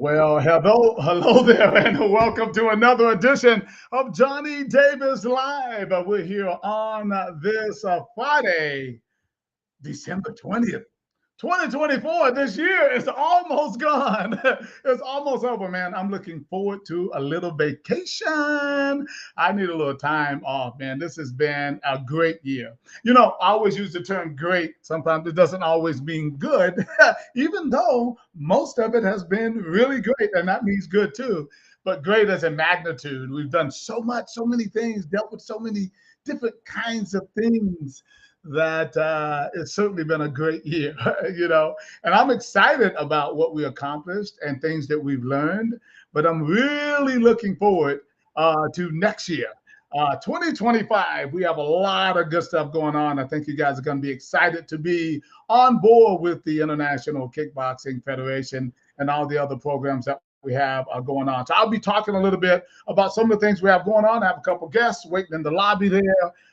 Well, hello there, and welcome to another edition of Johnny Davis Live. We're here on this Friday, December 20th, 2024. This year is almost gone. It's almost over, man. I'm looking forward to a little vacation. I need a little time off, man. This has been a great year. I always use the term great. Sometimes it doesn't always mean good, even though most of it has been really great, and that means good too. But great as a magnitude. We've done so much, so many things, dealt with so many different kinds of things that it's certainly been a great year, and I'm excited about what we accomplished and things that we've learned, but I'm really looking forward to next year. 2025, we have a lot of good stuff going on. I think you guys are going to be excited to be on board with the International Kickboxing Federation and all the other programs that we have going on. So I'll be talking a little bit about some of the things we have going on. I have a couple guests waiting in the lobby there.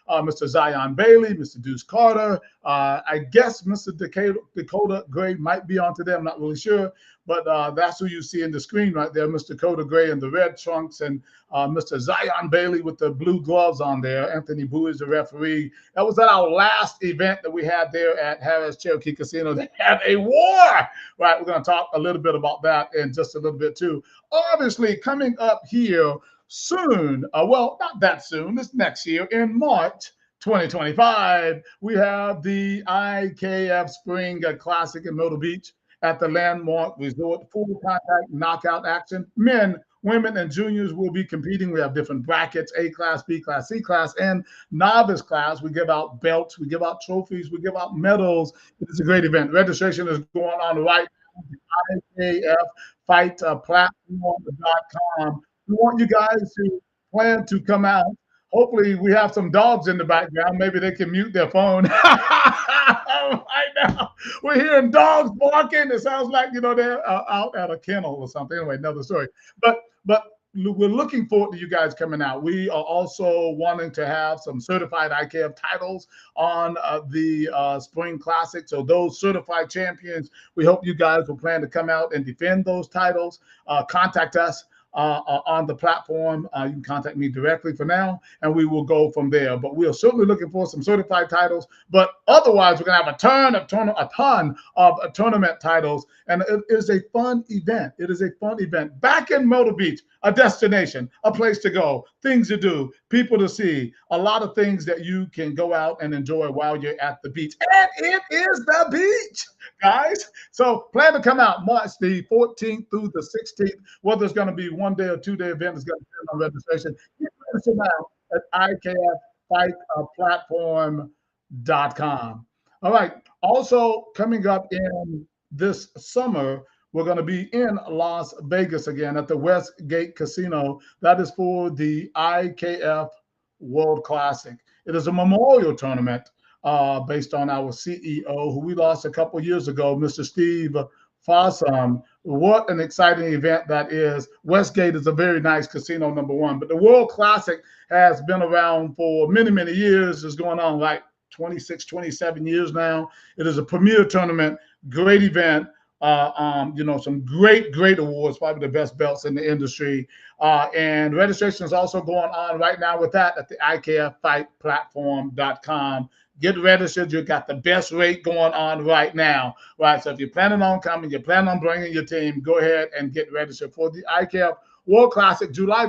Mr. Zion Bailey, Mr. Deuce Carter. I guess Mr. Dakota Gray might be on today. I'm not really sure, but that's who you see in the screen right there, Mr. Dakota Gray in the red trunks, and Mr. Zion Bailey with the blue gloves on there. Anthony Boo is the referee. That was at our last event that we had there at Harris Cherokee Casino. They had a war, right? We're going to talk a little bit about that in just a little bit too. Obviously, coming up here soon, well, not that soon, this next year in March 2025, we have the IKF Spring Classic in Myrtle Beach at the Landmark Resort. Full contact knockout action. Men, women, and juniors will be competing. We have different brackets: A class, B class, C class, and novice class. We give out belts, we give out trophies, we give out medals. It's a great event. Registration is going on right now. IKFFightPlatform.com. We want you guys to plan to come out. Hopefully, we have some dogs in the background. Maybe they can mute their phone. Right now, we're hearing dogs barking. It sounds like they're out at a kennel or something. Anyway, another story. But we're looking forward to you guys coming out. We are also wanting to have some certified IKF titles on the Spring Classic. So those certified champions, we hope you guys will plan to come out and defend those titles. Contact us on the platform. You can contact me directly for now, and we will go from there. But we are certainly looking for some certified titles. But otherwise, we're going to have a ton of tournament titles, and it is a fun event. It is a fun event. Back in Myrtle Beach, a destination, a place to go, things to do, people to see, a lot of things that you can go out and enjoy while you're at the beach. And it is the beach, guys. So plan to come out March the 14th through the 16th. Whether it's going to be 1 day or 2 day event is going to depend on registration. Get registered now at IKFFightPlatform.com. All right. Also coming up in this summer, we're going to be in Las Vegas again at the Westgate Casino. That is for the IKF World Classic. It is a memorial tournament based on our CEO, who we lost a couple years ago, Mr. Steve Fossum. What an exciting event that is. Westgate is a very nice casino, number one. But the World Classic has been around for many, many years. It's going on like 26, 27 years now. It is a premier tournament, great event. Some great awards, probably the best belts in the industry. And registration is also going on right now with that at the IKFFightPlatform.com. Get registered. You got the best rate going on right now, right? So if you're planning on coming, you're planning on bringing your team, go ahead and get registered for the IKF World Classic, July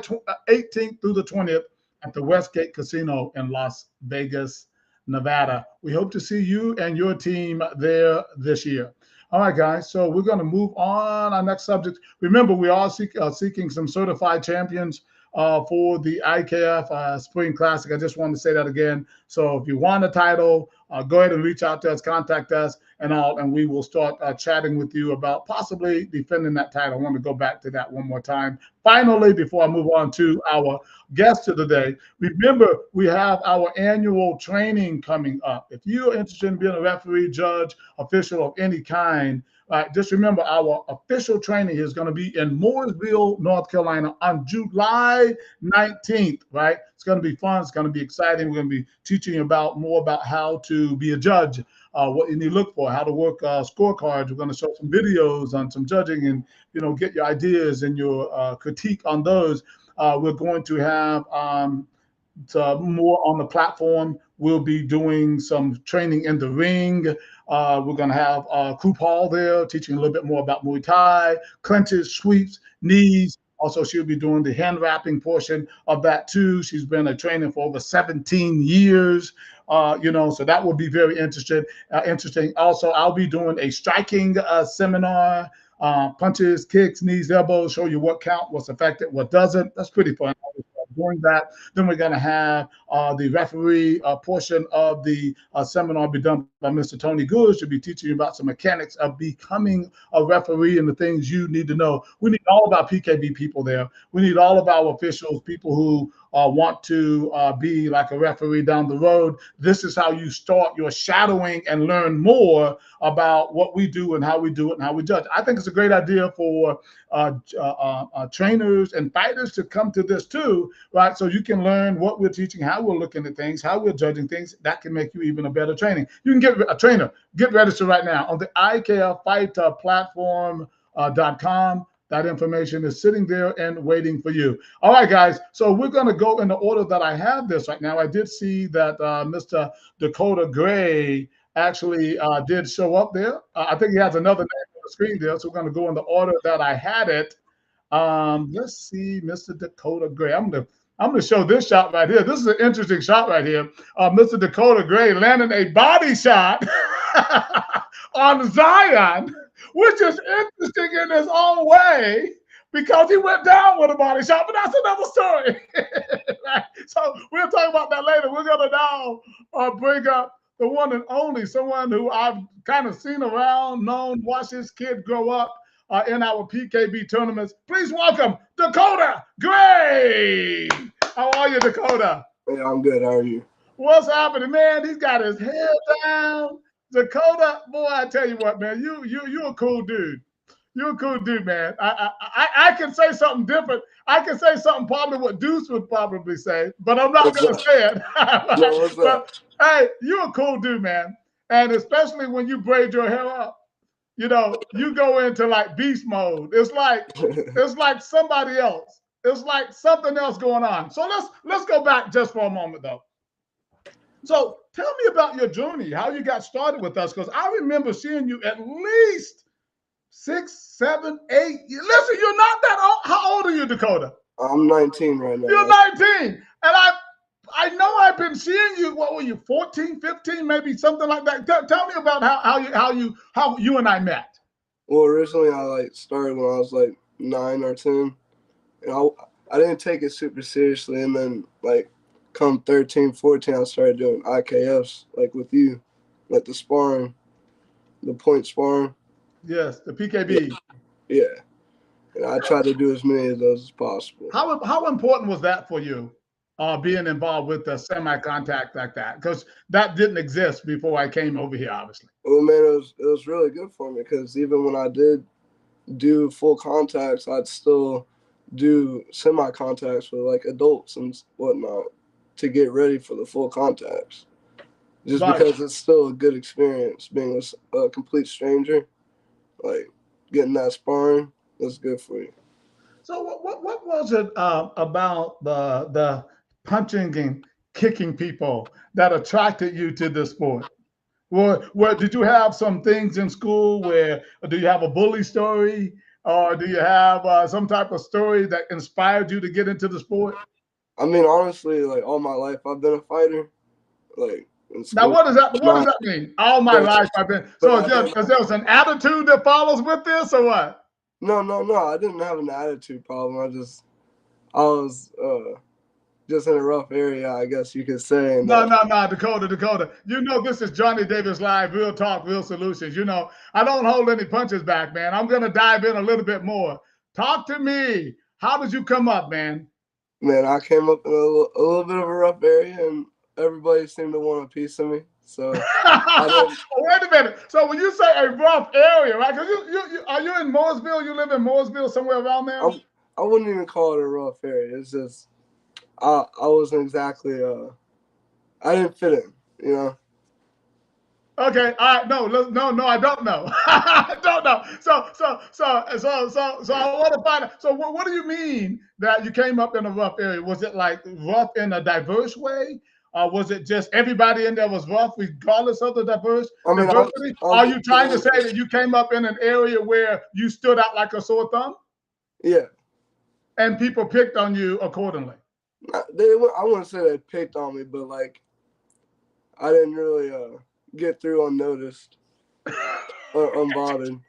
18th through the 20th at the Westgate Casino in Las Vegas, Nevada. We hope to see you and your team there this year. All right, guys, so we're going to move on our next subject. Remember, we are seeking some certified champions for the IKF Spring Classic. I just want to say that again. So if you want a title, go ahead and reach out to us, contact us, and we will start chatting with you about possibly defending that title. I want to go back to that one more time. Finally, before I move on to our guest of the day, remember we have our annual training coming up. If you're interested in being a referee, judge, official of any kind, right? Just remember, our official training is going to be in Mooresville, North Carolina on July 19th, right? It's going to be fun. It's going to be exciting. We're going to be teaching you more about how to be a judge, what you need to look for, how to work scorecards. We're going to show some videos on some judging and, get your ideas and your critique on those. We're going to have more on the platform. We'll be doing some training in the ring. We're going to have Crew Paul there teaching a little bit more about Muay Thai, clinches, sweeps, knees. Also, she'll be doing the hand wrapping portion of that too. She's been a trainer for over 17 years. So that will be very interesting. Also, I'll be doing a striking seminar, punches, kicks, knees, elbows, show you what count, what's effective, what doesn't. That's pretty fun. Doing that, then we're going to have the referee portion of the seminar be done by Mr. Tony Good. Should be teaching you about some mechanics of becoming a referee and the things you need to know. We need all of our PKB people there. We need all of our officials, people who want to be like a referee down the road. This is how you start your shadowing and learn more about what we do and how we do it and how we judge. I think it's a great idea for trainers and fighters to come to this too, right? So you can learn what we're teaching, how we're looking at things, how we're judging things. That can make you even a better training. You can get a trainer, get registered right now on the IKF Fight platform.com. That information is sitting there and waiting for you. All right, guys. So we're going to go in the order that I have this right now. I did see that Mr. Dakota Gray actually did show up there. I think he has another name on the screen there. So we're going to go in the order that I had it. Let's see, Mr. Dakota Gray. I'm going to show this shot right here. This is an interesting shot right here. Mr. Dakota Gray landing a body shot on Zion, which is interesting in his own way because he went down with a body shot, but that's another story. Right? So we'll talk about that later. We're going to now bring up the one and only, someone who I've kind of seen around, known, watched his kid grow up in our PKB tournaments. Please welcome Dakota Gray. How are you, Dakota? Hey, I'm good. How are you? What's happening, man? He's got his head down. Dakota, boy, I tell you what, man, you're a cool dude. You're a cool dude, man. I can say something different. I can say something probably what Deuce would probably say, but I'm not going to say it. But hey, you're a cool dude, man. And especially when you braid your hair up, you go into like beast mode. It's like somebody else. It's like something else going on. So let's go back just for a moment, though. So tell me about your journey, how you got started with us, because I remember seeing you at least 6, 7, 8. Listen, you're not that old. How old are you, Dakota? I'm 19 right now. You're 19. And I know I've been seeing you, what were you, 14, 15, maybe something like that. Tell me about how you and I met. Well, originally I started when I was 9 or 10. And I didn't take it super seriously, and then come 13, 14, I started doing IKFs with you, the sparring, the point sparring. Yes, the PKB. Yeah. And I tried to do as many of those as possible. How important was that for you, being involved with the semi-contact like that? Because that didn't exist before I came over here, obviously. Well, man, it was really good for me because even when I did do full contacts, I'd still do semi-contacts with adults and whatnot to get ready for the full contacts. Just because it's still a good experience being with a complete stranger, getting that sparring, that's good for you. So what was it about the punching and kicking people that attracted you to this sport? Where did you have some things in school where do you have a bully story, or do you have some type of story that inspired you to get into the sport? I mean, honestly, all my life I've been a fighter. Now, what does that mean? All my life I've been. So because there was an attitude that follows with this, or what? No. I didn't have an attitude problem. I was just in a rough area, I guess you could say. No, Dakota. This is Johnny Davis Live, real talk, real solutions. I don't hold any punches back, man. I'm going to dive in a little bit more. Talk to me. How did you come up, man? Man, I came up in a little bit of a rough area, and everybody seemed to want a piece of me. So I didn't. Wait a minute. So when you say a rough area, right? Because you are you in Mooresville? You live in Mooresville, somewhere around there? I wouldn't even call it a rough area. It's just I wasn't exactly I didn't fit in, you know. Okay, all right. No, I don't know. I don't know. So I want to find out. So what do you mean that you came up in a rough area? Was it like rough in a diverse way? Was it just everybody in there was rough, regardless of the I mean, diversity? Are you trying to say that you came up in an area where you stood out like a sore thumb? Yeah. And people picked on you accordingly? I wouldn't say they picked on me, but like I didn't really get through unnoticed or unbothered.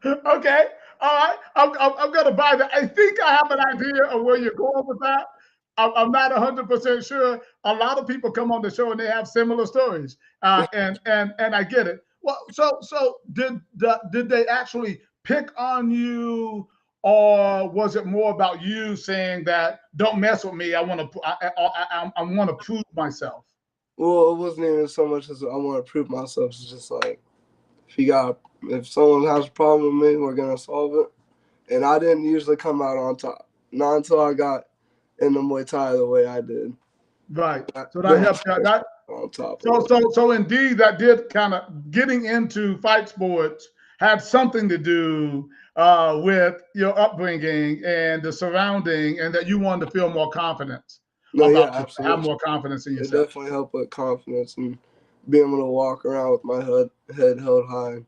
Okay, all right. I'm going to buy that. I think I have an idea of where you're going with that. I'm not 100% sure. A lot of people come on the show and they have similar stories, and I get it. Well, so did they actually pick on you, or was it more about you saying that don't mess with me? I want to prove myself. Well, it wasn't even so much as I want to prove myself. It's just like if someone has a problem with me, we're gonna solve it. And I didn't usually come out on top. Not until I got in the Muay Thai the way I did. Right. So that helped you. That on top. So indeed, that did kind of getting into fight sports had something to do with your upbringing and the surrounding, and that you wanted to feel more confidence Absolutely. have more confidence in yourself. It definitely helped with confidence and being able to walk around with my head held high,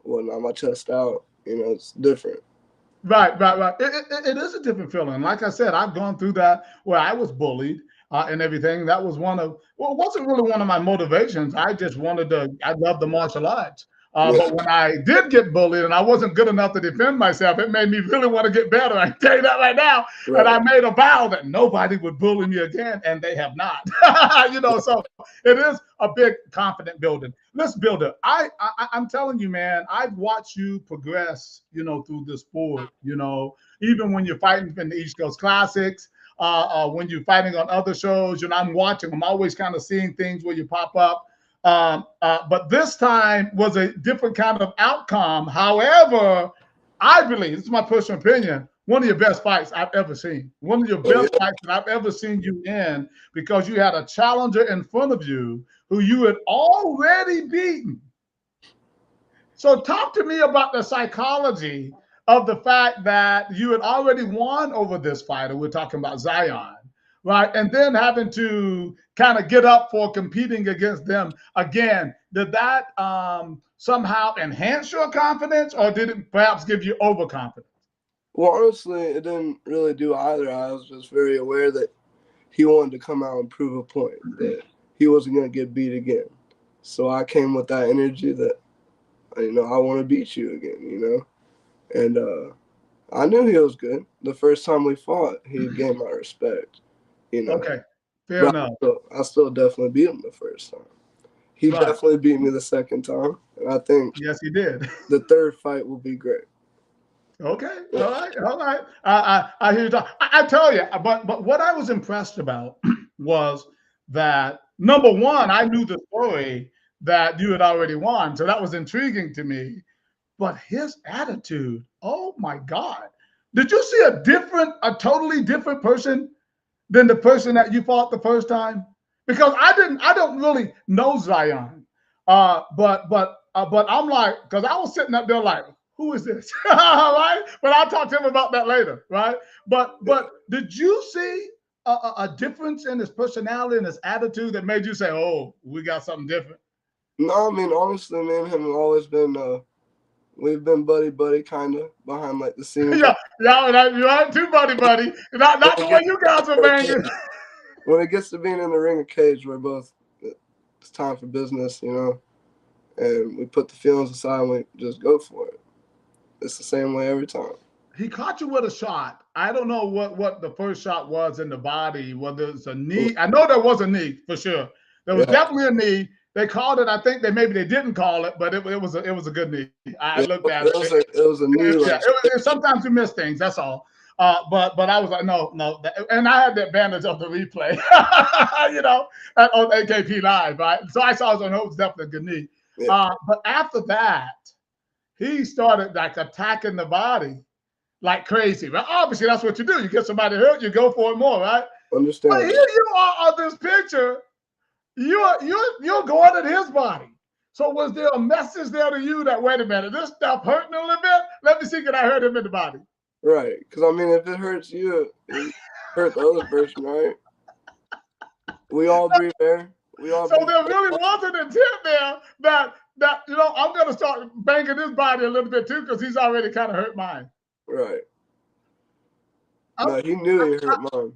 whatnot, my chest out. You know, it's different. Right. It is a different feeling. Like I said, I've gone through that where I was bullied and everything. That was it wasn't really one of my motivations. I just I loved the martial arts. But when I did get bullied and I wasn't good enough to defend myself, it made me really want to get better. I can tell you that right now. Right. And I made a vow that nobody would bully me again, and they have not. So it is a big confident building. Let's build it. I'm telling you, man, I've watched you progress, through this sport, even when you're fighting in the East Coast Classics, when you're fighting on other shows, I'm watching, I'm always kind of seeing things where you pop up. But this time was a different kind of outcome. However, I believe, this is my personal opinion, one of your best fights I've ever seen. One of your best fights that I've ever seen you in, because you had a challenger in front of you who you had already beaten. So talk to me about the psychology of the fact that you had already won over this fighter. We're talking about Zion, right? And then having to kind of get up for competing against them again. Did that somehow enhance your confidence, or did it perhaps give you overconfidence? Well, honestly, it didn't really do either. I was just very aware that he wanted to come out and prove a point, that he wasn't going to get beat again. So I came with that energy that, I want to beat you again, And I knew he was good. The first time we fought, he gained my respect, Okay, fair enough. I still definitely beat him the first time. He definitely beat me the second time. And I think yes, he did. The third fight will be great. Okay, all right. I hear you talk. I tell you, but what I was impressed about was that, number one, I knew the story that you had already won, so that was intriguing to me. But his attitude, oh my God. Did you see a totally different person than the person that you fought the first time? Because I don't really know Zion. But I'm like, because I was sitting up there like, who is this? Right? But I'll talk to him about that later, right? But did you see a difference in his personality and his attitude that made you say, oh, we got something different? No, I mean, honestly, me and him have always been we've been buddy kind of behind like the scenes. Yeah, you aren't too buddy. Not the way you guys are banging. When it gets to being in the ring or cage, we're both, it's time for business, and we put the feelings aside and we just go for it. It's the same way every time. He caught you with a shot. I don't know what the first shot was in the body, whether it's a knee. I know there was a knee for sure. There was definitely a knee. They called it. I think maybe they didn't call it, but it was a good knee. I looked at it. It was a knee. Sometimes you miss things. That's all. But I was like, no, no. And I had the advantage of the replay, on AKP Live, right? So I saw it on it was definitely a good knee. Yeah. But after that, he started like attacking the body like crazy, right? Obviously, that's what you do. You get somebody hurt, you go for it more, right? But here Understand. you are on this picture. You're going at his body. So was there a message there to you that wait a minute, this stuff hurting a little bit? Let me see, can I hurt him in the body? Right. Because, I mean, if it hurts you, it hurt the other person, right? We all breathe air. We all So breathe there air. really was an intent there that I'm gonna start banging his body a little bit too, because he's already kind of hurt mine. Right. I, No, he knew he hurt mine.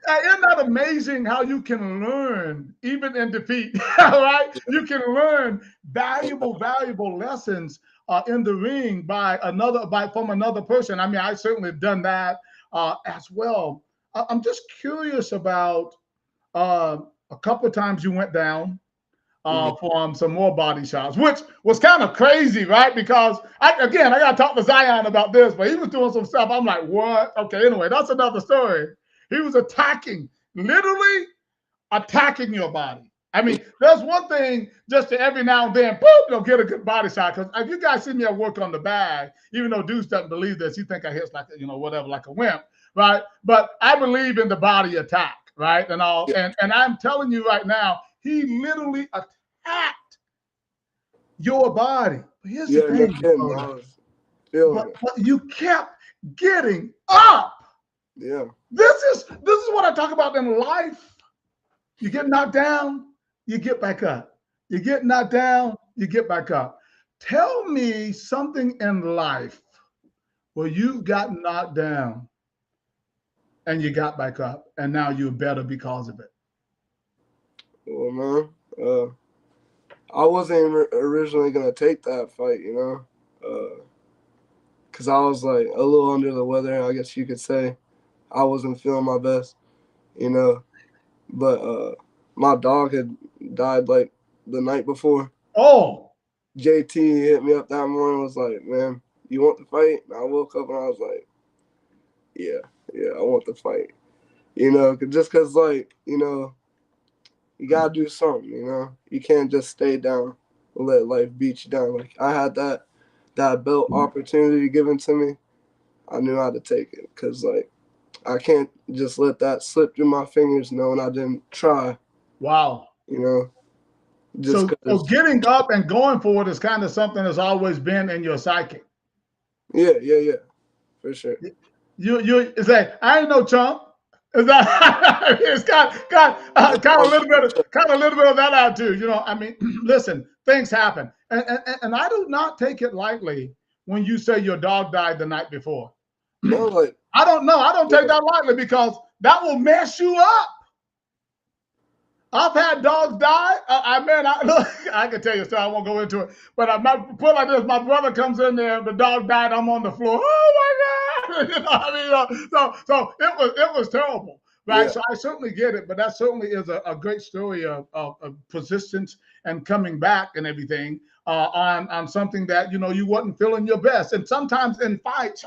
Isn't that amazing how you can learn even in defeat, right? You can learn valuable lessons in the ring from another person. I mean, I certainly done that as well. I'm just curious about uh, a couple of times you went down from some more body shots, which was kind of crazy, right? Because I got to talk to Zion about this, but he was doing some stuff. I'm like, what? Okay, anyway, that's another story. He was literally attacking your body. I mean, there's one thing just to every now and then, boom, get a good body shot. Because if you guys see me at work on the bag, even though Deuce doesn't believe this, he think I hit like, whatever, like a wimp, right? But I believe in the body attack, right? And all, Yeah. and I'm telling you right now, he literally attacked your body. But here's the Yeah, no thing, kidding. I brother. was feeling it. But you kept getting up. Yeah. This is what I talk about in life. You get knocked down, you get back up. You get knocked down, you get back up. Tell me something in life where you got knocked down and you got back up, and now you're better because of it. Well, man, I wasn't originally gonna take that fight, because I was like a little under the weather, I guess you could say. I wasn't feeling my best, you know. But my dog had died like the night before. Oh, JT hit me up that morning. Was like, "Man, you want the fight?" And I woke up and I was like, "Yeah, yeah, I want the fight." Just because like you gotta do something. You can't just stay down and let life beat you down. Like I had that belt opportunity given to me. I knew how to take it because like I can't just let that slip through my fingers knowing I didn't try. wow. You know, just So because. getting up and going forward is kind of something that's always been in your psyche. Yeah, for sure. You it's like I ain't no chump. Is that it's kind of a little bit of that attitude. I mean, listen, things happen, and I do not take it lightly when you say your dog died the night before. No, like I don't know. I don't take yeah, that lightly because that will mess you up. I've had dogs die. Look, I can tell you a story. I won't go into it. But I might put like this: my brother comes in there, the dog died. I'm on the floor. Oh my god! So it was terrible, right? yeah, So I certainly get it, but that certainly is a great story of persistence and coming back and everything on something that you wasn't feeling your best. And sometimes in fights,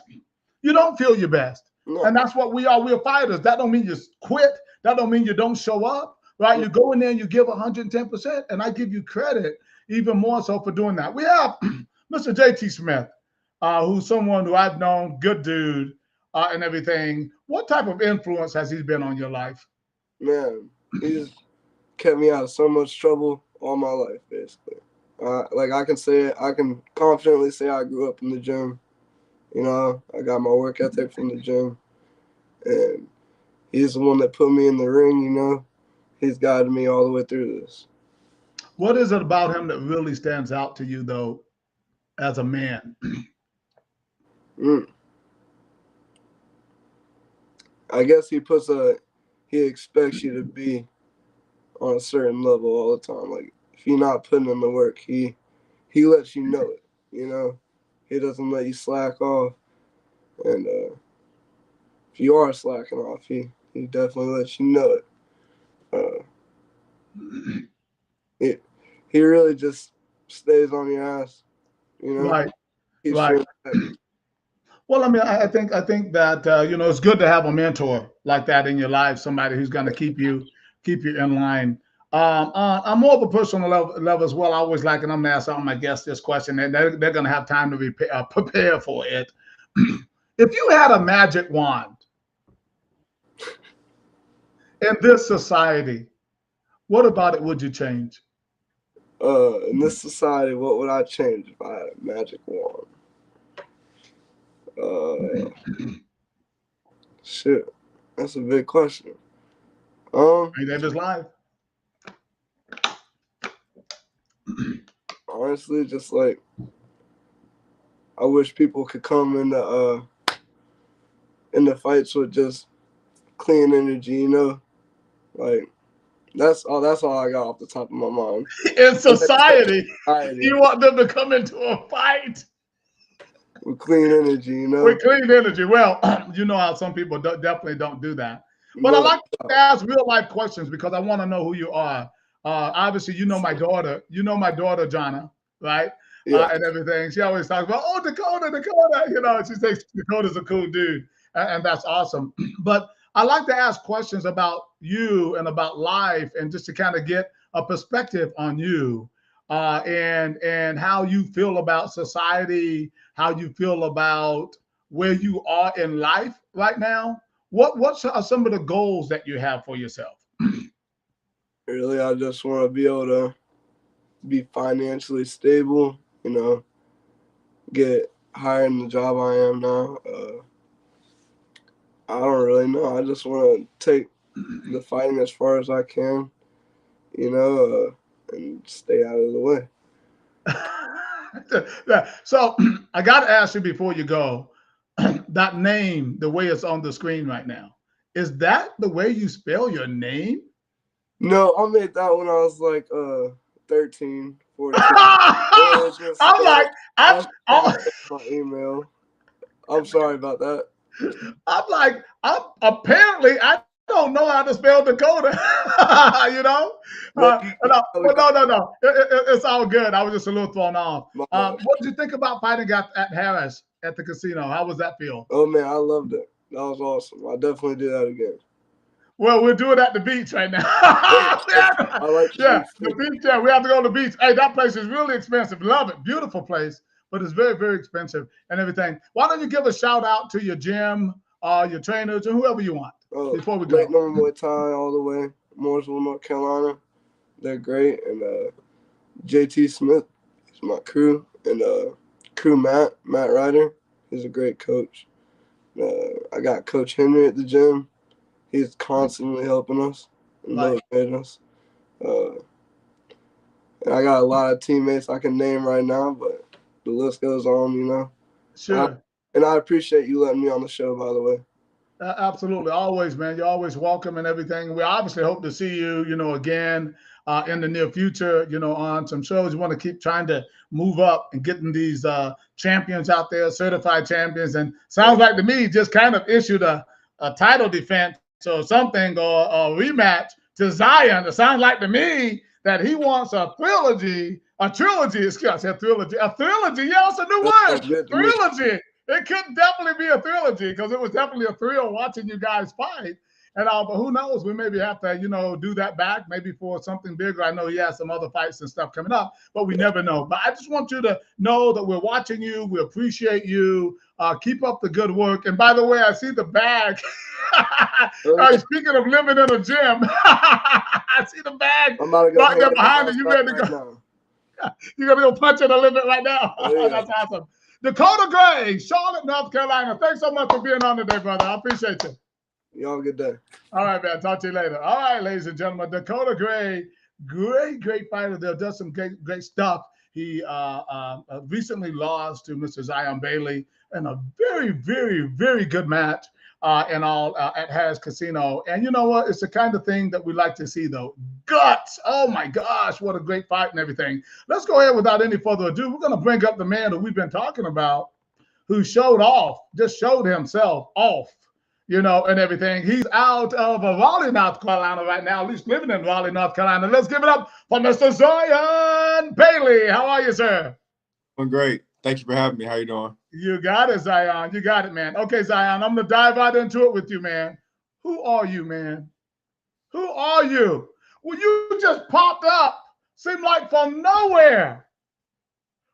you don't feel your best, no, and that's what we are. We're fighters. That don't mean you quit. That don't mean you don't show up. Right, no, you go in there and you give 110%, and I give you credit even more so for doing that. We have Mr. JT Smith, who's someone who I've known, good dude, and everything. What type of influence has he been on your life? man, he's kept me out of so much trouble all my life, basically. Like I can confidently say I grew up in the gym. I got my work ethic from the gym, and he's the one that put me in the ring. He's guided me all the way through this. What is it about him that really stands out to you, though, as a man? Mm. I guess he expects you to be on a certain level all the time. Like if you're not putting in the work, he lets you know it. He doesn't let you slack off, and if you are slacking off, he definitely lets you know it. Uh, he he really just stays on your ass. Right, Keeps right. you in check. Well, I mean, I think that it's good to have a mentor like that in your life, somebody who's going to keep you in line. I'm more of a personal level as well. I always like, and I'm going to ask all my guests this question, and they're going to have time to prepare for it. If you had a magic wand in this society, what about it would you change? In this society, what would I change if I had a magic wand? Shit, that's a big question. Hey, that is live. Honestly, just like I wish people could come in the fights with just clean energy, like that's all I got off the top of my mind. In society, you want them to come into a fight with clean energy, with clean energy. Well, you know how some people definitely don't do that. But I like to ask real life questions because I want to know who you are. Obviously, you know my daughter. You know my daughter, Jonna, right? Yeah. And everything. She always talks about, oh, Dakota. She thinks Dakota's a cool dude, and that's awesome. But I like to ask questions about you and about life, and just to kind of get a perspective on you, and how you feel about society, how you feel about where you are in life right now. What are some of the goals that you have for yourself? Really, I just want to be able to be financially stable, get higher in the job I am now. I don't really know. I just want to take the fighting as far as I can, and stay out of the way. So I got to ask you before you go, that name, the way it's on the screen right now, is that the way you spell your name? No, I made that when I was like 13, 14. I'm like, my email. I'm sorry about that. I'm like, apparently I don't know how to spell Dakota, but no. It's all good. I was just a little thrown off. What did you think about fighting at Harris at the casino? How was that feel? Oh man, I loved it. That was awesome. I definitely do that again. Well, we're doing at the beach right now. I like the beach. Yeah, we have to go to the beach. Hey, that place is really expensive. Love it. Beautiful place, but it's very, very expensive and everything. Why don't you give a shout out to your gym, your trainers, and whoever you want before we go? Lake Number Muay Thai all the way, Mooresville, North Carolina. They're great. And JT Smith is my crew. And crew Matt Ryder, he's a great coach. I got Coach Henry at the gym. He's constantly helping us and motivating us. And I got a lot of teammates I can name right now, but the list goes on, Sure. And I appreciate you letting me on the show, by the way. Absolutely. Always, man. You're always welcome and everything. We obviously hope to see you, again in the near future, on some shows. You want to keep trying to move up and getting these champions out there, certified champions. And sounds like to me, just kind of issued a title defense or something, or a rematch to Zion. It sounds like to me that he wants a trilogy. Excuse me, I said trilogy. A trilogy. Yeah, it's a new word. Trilogy. It could definitely be a trilogy because it was definitely a thrill watching you guys fight. And but who knows? We maybe have to, do that back maybe for something bigger. I know he has some other fights and stuff coming up, but we never know. But I just want you to know that we're watching you. We appreciate you. Keep up the good work. And by the way, I see the bag. Speaking of living in a gym, I see the bag right there behind you. You ready to go? You're going to go punch it a little bit right now. That's awesome. Dakota Gray, Charlotte, North Carolina. Thanks so much for being on today, brother. I appreciate you. Y'all have a good day. All right, man. Talk to you later. All right, ladies and gentlemen. Dakota Gray, great fighter. There does some great stuff. He recently lost to Mr. Zion Bailey in a very, very, very good match at Harris Casino. And you know what? It's the kind of thing that we like to see, though. Guts. Oh, my gosh. What a great fight and everything. Let's go ahead without any further ado. We're going to bring up the man that we've been talking about who showed himself off, and everything. He's out of Raleigh, North Carolina right now, at least living in Raleigh, North Carolina. Let's give it up for Mr. Zion Bailey. How are you, sir? I'm great. Thank you for having me. How you doing? You got it, Zion. You got it, man. Okay, Zion, I'm gonna dive right into it with you, man. Who are you, man? Who are you? Well, you just popped up, seemed like from nowhere.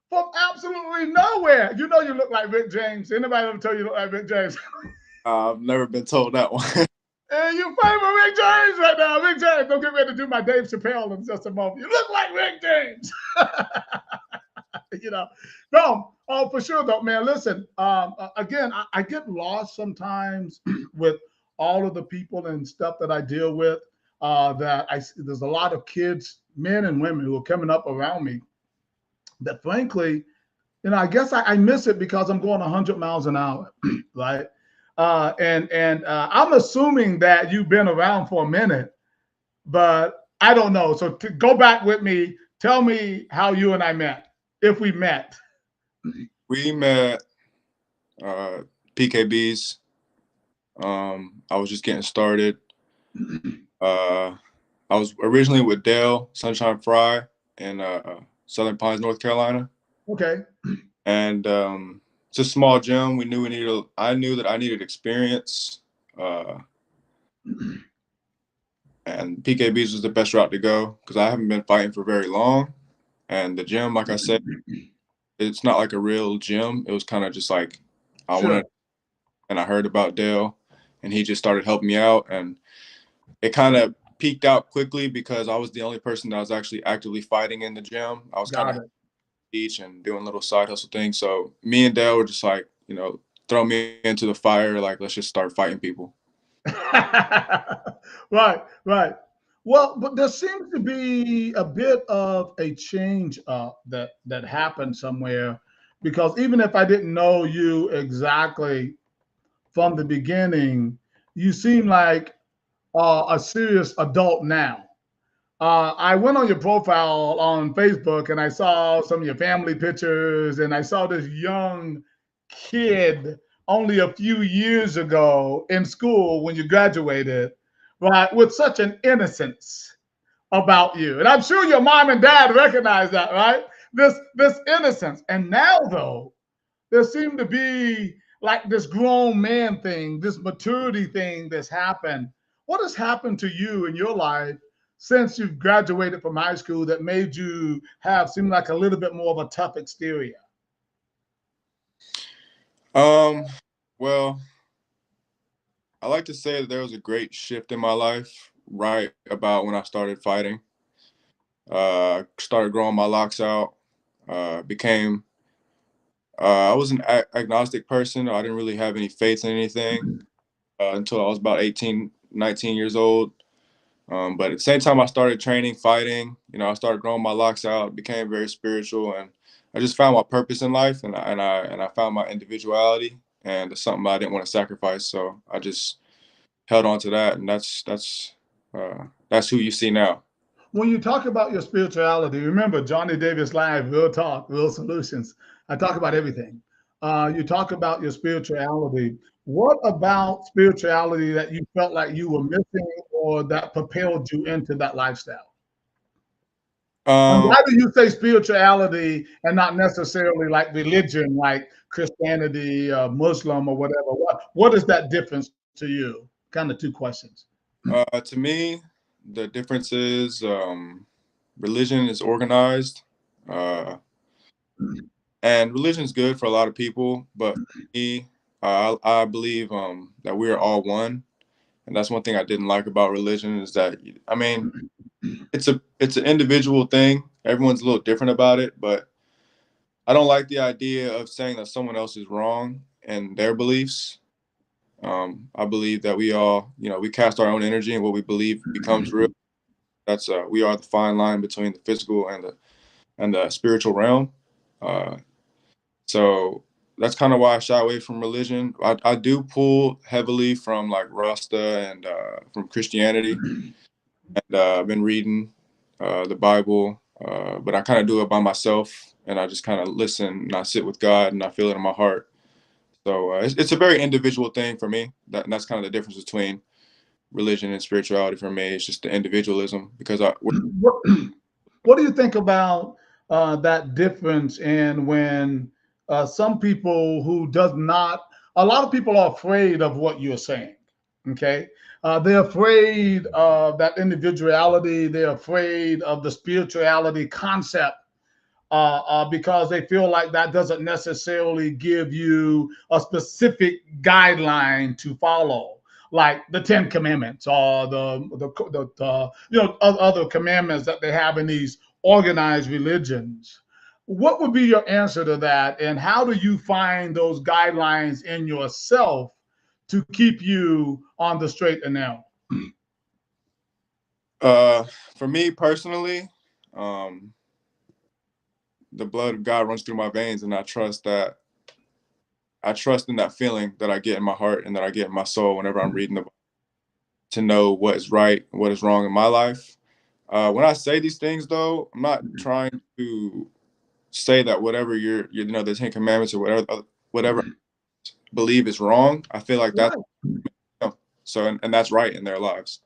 From absolutely nowhere. You know you look like Rick James. Anybody ever tell you look like Rick James? I've never been told that one. Hey, you favor Rick James right now. Rick James. I'm getting ready to do my Dave Chappelle in just a moment. You look like Rick James. you know. No, oh, for sure though, man. Listen, again, I get lost sometimes with all of the people and stuff that I deal with. That there's a lot of kids, men and women, who are coming up around me that, frankly, I guess I miss it because I'm going 100 miles an hour, right? And I'm assuming that you've been around for a minute, but I don't know. So to go back with me, tell me how you and I met, if we met. We met PKBs. I was just getting started. I was originally with Dale Sunshine Fry in Southern Pines, North Carolina. Okay. And it's a small gym. We knew we needed. I knew that I needed experience, and PKBs was the best route to go because I haven't been fighting for very long. And the gym, like I said, it's not like a real gym. It was kind of just like I Sure. wanted, and I heard about Dale, and he just started helping me out, and it kind of peaked out quickly because I was the only person that was actually actively fighting in the gym. I was kind Got of it. each and doing little side hustle things. So me and Dale were just like, throw me into the fire. Like, let's just start fighting people. Right, right. Well, but there seems to be a bit of a change up that happened somewhere, because even if I didn't know you exactly from the beginning, you seem like a serious adult now. I went on your profile on Facebook and I saw some of your family pictures, and I saw this young kid only a few years ago in school when you graduated, right, with such an innocence about you. And I'm sure your mom and dad recognize that, right? This innocence. And now though, there seemed to be like this grown man thing, this maturity thing that's happened. What has happened to you in your life since you've graduated from high school that made you have seem like a little bit more of a tough exterior? Well, I like to say that there was a great shift in my life right about when I started fighting. Started growing my locks out. Became I was an agnostic person. I didn't really have any faith in anything until I was about 18, 19 years old. But at the same time, I started training, fighting. I started growing my locks out, became very spiritual, and I just found my purpose in life, and I found my individuality, and it's something I didn't want to sacrifice. So I just held on to that, and that's who you see now. When you talk about your spirituality, remember Johnny Davis Live, real talk, real solutions. I talk about everything. You talk about your spirituality. What about spirituality that you felt like you were missing or that propelled you into that lifestyle? And Um, why do you say spirituality and not necessarily like religion, like Christianity, Muslim, or whatever? What is that difference to you? Kind of two questions. to me, the difference is religion is organized, uh, and religion is good for a lot of people, but for me, I believe that we are all one, and that's one thing I didn't like about religion is that I mean it's an individual thing. Everyone's a little different about it, but I don't like the idea of saying that someone else is wrong in their beliefs. I believe that we all, we cast our own energy, and what we believe becomes real. That's we are the fine line between the physical and the spiritual realm. Uh, so that's kind of why I shy away from religion. I do pull heavily from like Rasta and from Christianity, and I've been reading the Bible, but I kind of do it by myself, and I just kind of listen and I sit with God and I feel it in my heart. So it's a very individual thing for me. And that's kind of the difference between religion and spirituality for me. It's just the individualism because What, what do you think about that difference in when some people who does not, a lot of people are afraid of what you're saying. Okay. They're afraid of that individuality. They're afraid of the spirituality concept, because they feel like that doesn't necessarily give you a specific guideline to follow, like the Ten Commandments or other commandments that they have in these organized religions. What would be your answer to that, and how do you find those guidelines in yourself to keep you on the straight and narrow? For me personally, the blood of God runs through my veins, and I trust in that feeling that I get in my heart and that I get in my soul whenever I'm reading the Bible, to know what is right and what is wrong in my life. When I say these things, though, I'm not trying to say that whatever the Ten Commandments or whatever believe is wrong. I feel like that's so, and that's right in their lives.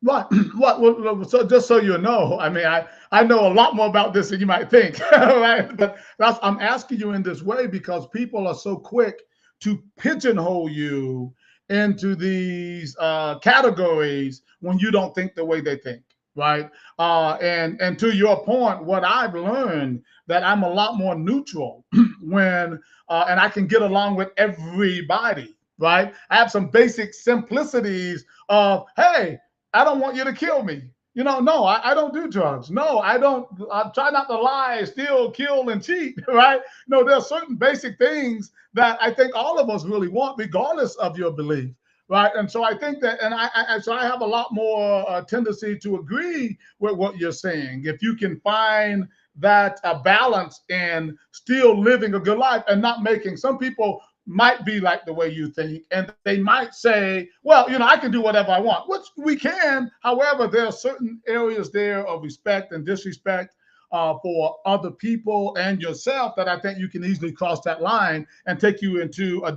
What? What? So just so you know, I mean, I know a lot more about this than you might think, right? But I'm asking you in this way because people are so quick to pigeonhole you into these categories when you don't think the way they think, right? And to your point, what I've learned that I'm a lot more neutral when and I can get along with everybody, right? I have some basic simplicities of, hey, I don't want you to kill me. No, I don't do drugs. No, I don't. I try not to lie, steal, kill, and cheat, right? No, there are certain basic things that I think all of us really want, regardless of your belief, right? And so I think that, and so I have a lot more tendency to agree with what you're saying. If you can find that balance in still living a good life and not making, some people might be like the way you think, and they might say, well, I can do whatever I want, which we can. However, there are certain areas there of respect and disrespect for other people and yourself that I think you can easily cross that line and take you into a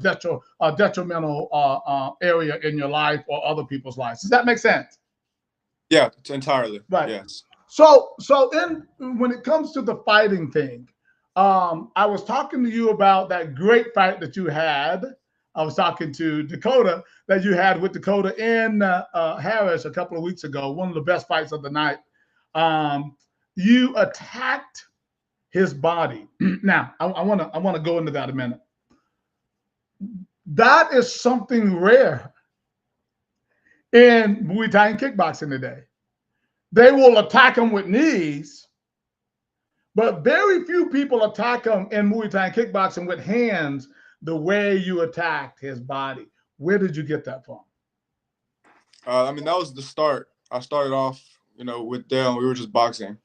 detrimental area in your life or other people's lives. Does that make sense? Yeah, entirely. Right. Yes. So when it comes to the fighting thing, I was talking to you about that great fight that you had. I was talking to Dakota, that you had with Dakota in Harris a couple of weeks ago. One of the best fights of the night. You attacked his body. Now, I want to go into that a minute. That is something rare in Muay Thai and kickboxing today. They will attack him with knees, but very few people attack him in Muay Thai and kickboxing with hands the way you attacked his body. Where did you get that from? I mean, that was the start. I started off, with Dale, and we were just boxing.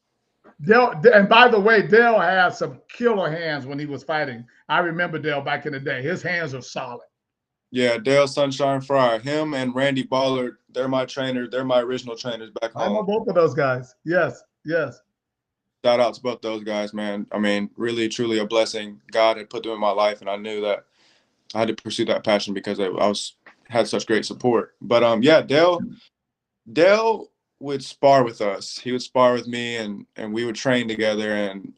Dale, and by the way, Dale had some killer hands when he was fighting. I remember Dale back in the day. His hands are solid. Yeah, Dale Sunshine Fry, him and Randy Ballard, they're my trainers. They're my original trainers back home. I know both of those guys. Yes, yes. Shout out to both those guys, man. I mean, really, truly a blessing. God had put them in my life, and I knew that I had to pursue that passion because I had such great support. But yeah, Dale would spar with us. He would spar with me, and we would train together. And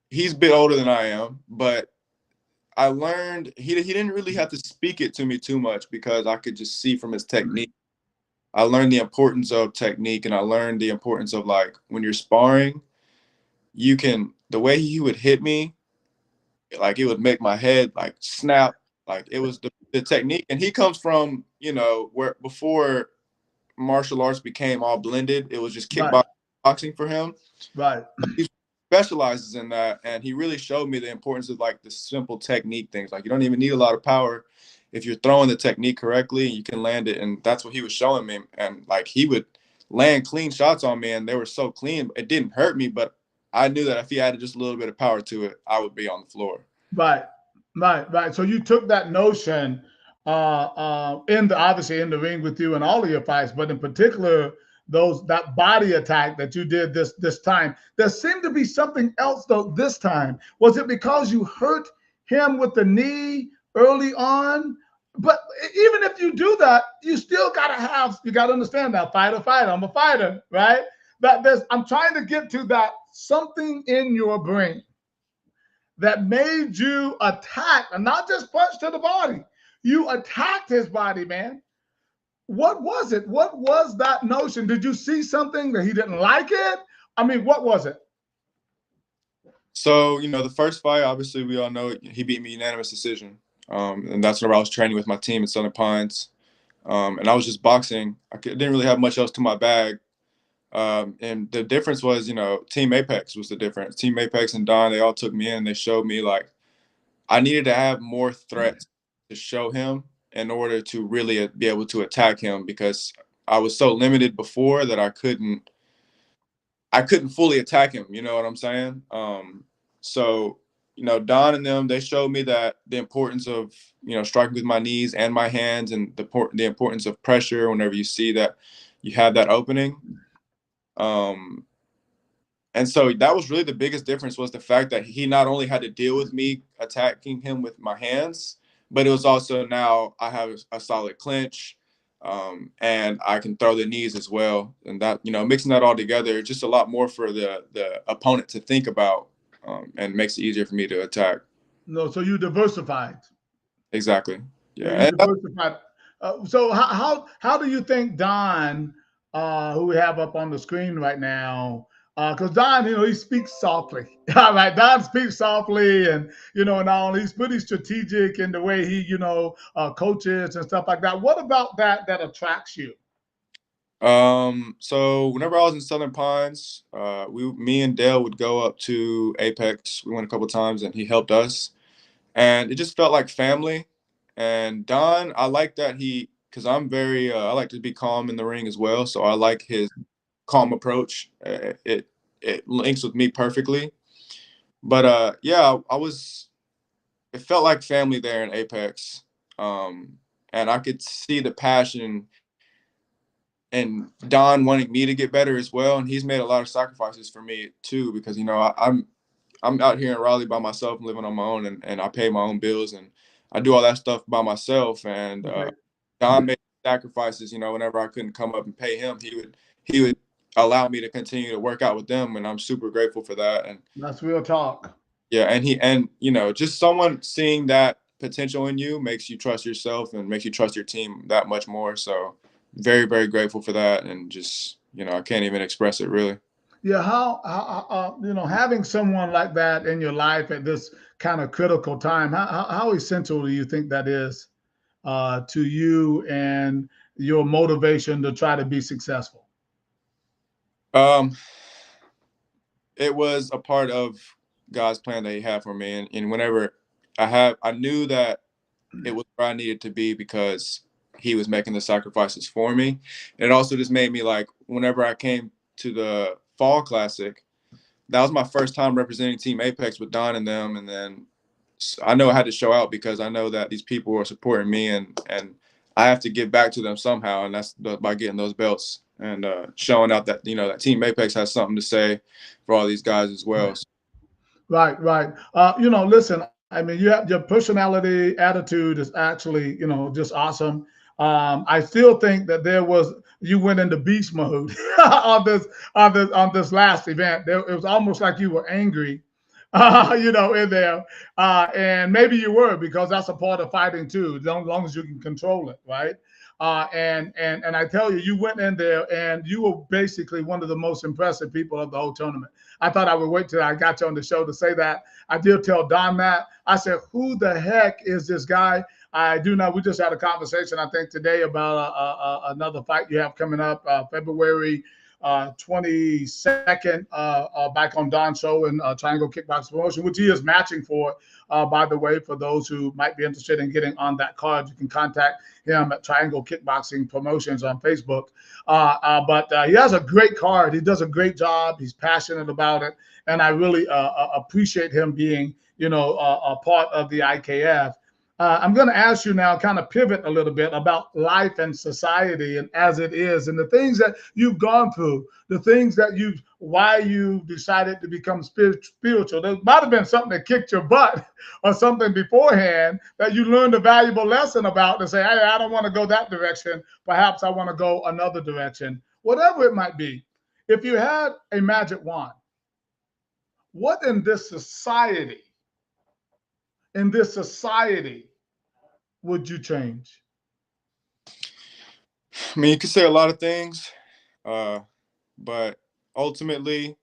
he's a bit older than I am, but I learned he didn't really have to speak it to me too much because I could just see from his technique. I learned the importance of technique, and I learned the importance of, like, when you're sparring, the way he would hit me, like, it would make my head like snap. Like, it was the technique. And he comes from, where before martial arts became all blended, it was just kickboxing for him. Right. He specializes in that, and he really showed me the importance of, like, the simple technique things. Like, you don't even need a lot of power if you're throwing the technique correctly, you can land it. And that's what he was showing me. And, like, he would land clean shots on me, and they were so clean, it didn't hurt me, but I knew that if he added just a little bit of power to it, I would be on the floor. Right. So you took that notion obviously in the ring with you in all of your fights, but in particular that body attack that you did this time. There seemed to be something else though this time. Was it because you hurt him with the knee early on? But even if you do that, you still you gotta understand now, fighter. I'm a fighter, right? I'm trying to get to that something in your brain that made you attack, and not just punch to the body? You attacked his body, man. What was it? What was that notion? Did you see something that he didn't like it? I mean, what was it? So, the first fight, obviously, we all know he beat me unanimous decision. And that's whenever I was training with my team in Southern Pines. And I was just boxing. Didn't really have much else to my bag. And the difference was, Team Apex was the difference. Team Apex and Don, they all took me in. They showed me, like, I needed to have more threats to show him in order to really be able to attack him, because I was so limited before that I couldn't fully attack him. You know what I'm saying? So, Don and them, they showed me that the importance of, striking with my knees and my hands, and the importance of pressure whenever you see that you have that opening. And so that was really the biggest difference, was the fact that he not only had to deal with me attacking him with my hands, but it was also, now I have a solid clinch, and I can throw the knees as well. And that, mixing that all together, just a lot more for the opponent to think about, and makes it easier for me to attack. No, so you diversified. Exactly. You Yeah. diversified. So how do you think Don, who we have up on the screen right now, because Don, he speaks softly. All right, Don speaks softly, and and all, he's pretty strategic in the way he coaches and stuff like that. What about that attracts you? So whenever I was in Southern Pines, me and Dale would go up to Apex. We went a couple times, and he helped us, and it just felt like family. And Don, I like that because I'm very, I like to be calm in the ring as well. So I like his calm approach. It links with me perfectly. But yeah, it felt like family there in Apex. And I could see the passion, and Don wanting me to get better as well. And he's made a lot of sacrifices for me too, because I'm out here in Raleigh by myself, living on my own, and I pay my own bills, and I do all that stuff by myself. And Don made sacrifices. Whenever I couldn't come up and pay him, he would allow me to continue to work out with them, and I'm super grateful for that. And That's real talk. yeah, and just someone seeing that potential in you makes you trust yourself and makes you trust your team that much more. So very, very grateful for that, and just I can't even express it really. Yeah, how having someone like that in your life at this kind of critical time, how essential do you think that is to you and your motivation to try to be successful? Um, it was a part of God's plan that He had for me, and whenever I knew that it was where I needed to be, because He was making the sacrifices for me. And it also just made me, like, whenever I came to the Fall Classic, that was my first time representing Team Apex with Don and them, and then I know I had to show out, because I know that these people are supporting me, and I have to give back to them somehow, and that's by getting those belts and showing out that that Team Apex has something to say for all these guys as well. So, Right, right. Listen, I mean, you have your personality, attitude is actually, just awesome. I still think that you went into beast mode on this last event. It was almost like you were angry, in there. And maybe you were, because that's a part of fighting too, as long as you can control it, right? And I tell you, you went in there and you were basically one of the most impressive people of the whole tournament. I thought I would wait till I got you on the show to say that. I did tell Don that. I said, "Who the heck is this guy?" I do know. We just had a conversation, I think, today about another fight you have coming up, February 22nd, back on Don's show in Triangle Kickboxing Promotion, which he is matching for. By the way, for those who might be interested in getting on that card, you can contact him at Triangle Kickboxing Promotions on Facebook. But he has a great card. He does a great job. He's passionate about it, and I really appreciate him being, a part of the IKF. I'm going to ask you now, kind of pivot a little bit about life and society and as it is, and the things that you've gone through, the things that why you decided to become spiritual. There might have been something that kicked your butt or something beforehand that you learned a valuable lesson about to say, hey, I don't want to go that direction. Perhaps I want to go another direction, whatever it might be. If you had a magic wand, what in this society in this society would you change? I mean, you could say a lot of things, uh, but ultimately,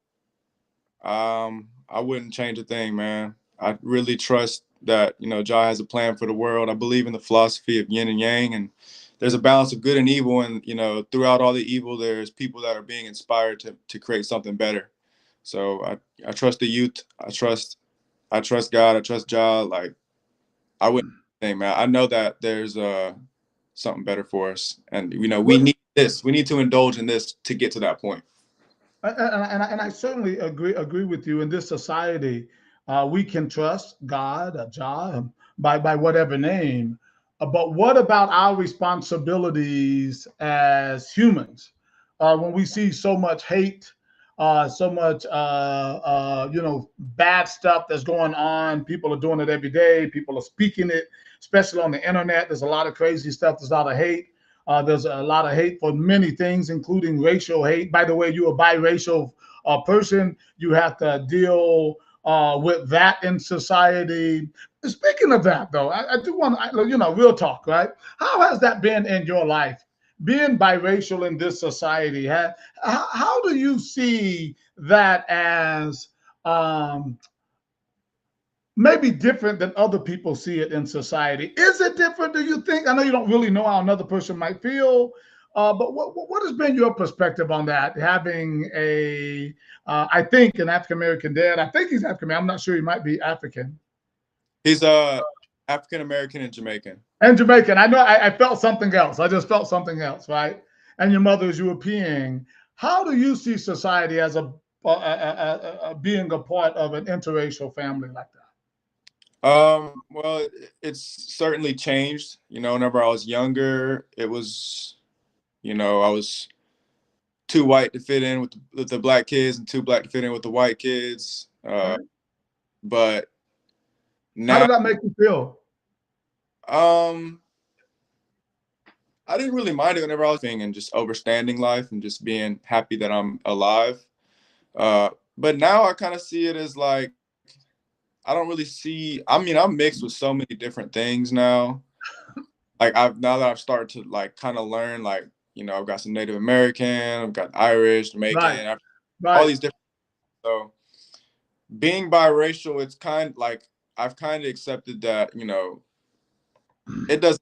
I wouldn't change a thing, man. I really trust that, Jah has a plan for the world. I believe in the philosophy of yin and yang, and there's a balance of good and evil. And, throughout all the evil, there's people that are being inspired to create something better. So I trust the youth. I trust God. I trust Jah. Like, I wouldn't think, man. I know that there's something better for us, and we What need this. We need to indulge in this to get to that point. and I certainly agree with you. In this society, we can trust God, Jah, by whatever name. But what about our responsibilities as humans? When we see so much hate, so much bad stuff that's going on, people are doing it every day. People are speaking it, especially on the internet. There's a lot of crazy stuff. There's a lot of hate. There's a lot of hate for many things, including racial hate. By the way, you're a biracial person. You have to deal with that in society. Speaking of that, though, I do want to, real talk, right? How has that been in your life? Being biracial in this society, how do you see that as um, maybe different than other people see it in society? Is it different, do you think? I know you don't really know how another person might feel, but what has been your perspective on that? Having I think, an African American dad. I think he's African. I'm not sure. He might be African He's African American and Jamaican. and Jamaican. I know. I felt something else. I just felt something else, right? And your mother is European. How do you see society as being a part of an interracial family like that? Well, it's certainly changed. Whenever I was younger, it was, I was too white to fit in with the black kids and too black to fit in with the white kids. Right. But How now, did that make you feel? um, I didn't really mind it whenever I was being and just overstanding life and just being happy that I'm alive. But now I kind of see it as like, I don't really see. I mean, I'm mixed with so many different things now. Like now that I've started to like kind of learn, like I've got some Native American, I've got Irish, Right. Jamaican, all Right. these different. So being biracial, it's kind like I've kind of accepted that it does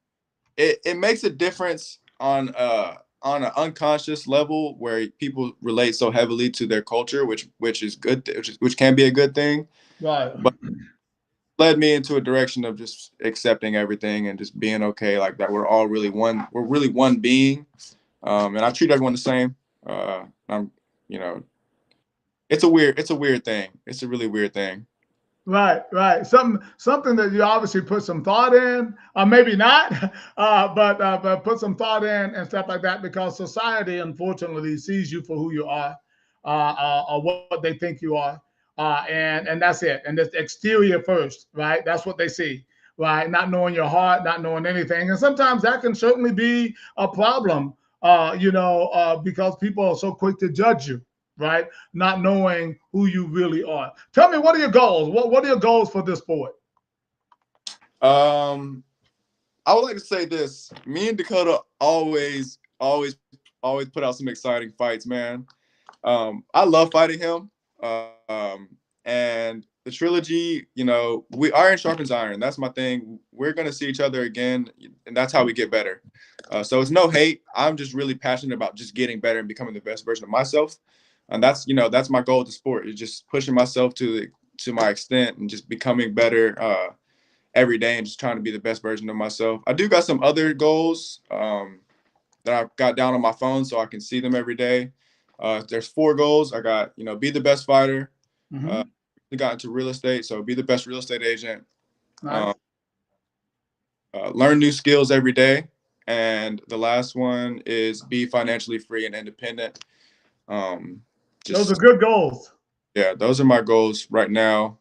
it makes a difference on an unconscious level where people relate so heavily to their culture, which is good, which can be a good thing, Right. but led me into a direction of just accepting everything and just being okay, like that we're all really one. We're really one being, and I treat everyone the same. I'm, you know, it's a weird thing. It's a really weird thing. Right, right. Something that you obviously put some thought in, or maybe not, but put some thought in and stuff like that, because society unfortunately sees you for who you are, or what they think you are, and that's it. And it's exterior first, right? That's what they see, right? Not knowing your heart, not knowing anything, and sometimes that can certainly be a problem, because people are so quick to judge you, right? Not knowing who you really are. Tell me, what are your goals? What are your goals for this sport? Um, I would like to say this: me and Dakota always put out some exciting fights, man. I love fighting him. And the trilogy, we iron sharpens iron. That's my thing. We're gonna see each other again, and that's how we get better. So it's no hate. I'm just really passionate about just getting better and becoming the best version of myself. And that's my goal with the sport, is just pushing myself to my extent and just becoming better every day and just trying to be the best version of myself. I do got some other goals that I've got down on my phone so I can see them every day. There's 4 goals. I got, be the best fighter. Mm-hmm. We got into real estate, so be the best real estate agent. Nice. Um, learn new skills every day. And the last one is be financially free and independent. Um, Those are just good goals. Yeah, those are my goals right now.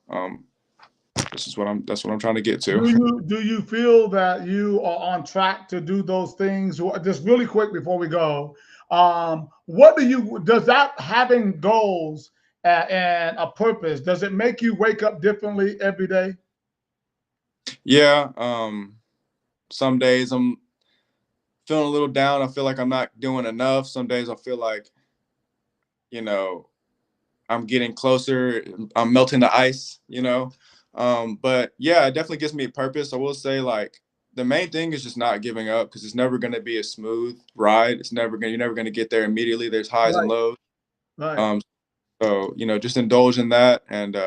That's what I'm trying to get to. Do you feel that you are on track to do those things? Just really quick before we go, what does that, having goals and a purpose, does it make you wake up differently every day? Yeah. Some days I'm feeling a little down. I feel like I'm not doing enough. Some days I feel like, you know, I'm getting closer. I'm melting the ice, you know. But yeah, it definitely gives me a purpose. I will say, like, the main thing is just not giving up, because it's never going to be a smooth ride. You're never going to get there immediately. There's highs and Right, lows. right. Um, so, just indulge in that, and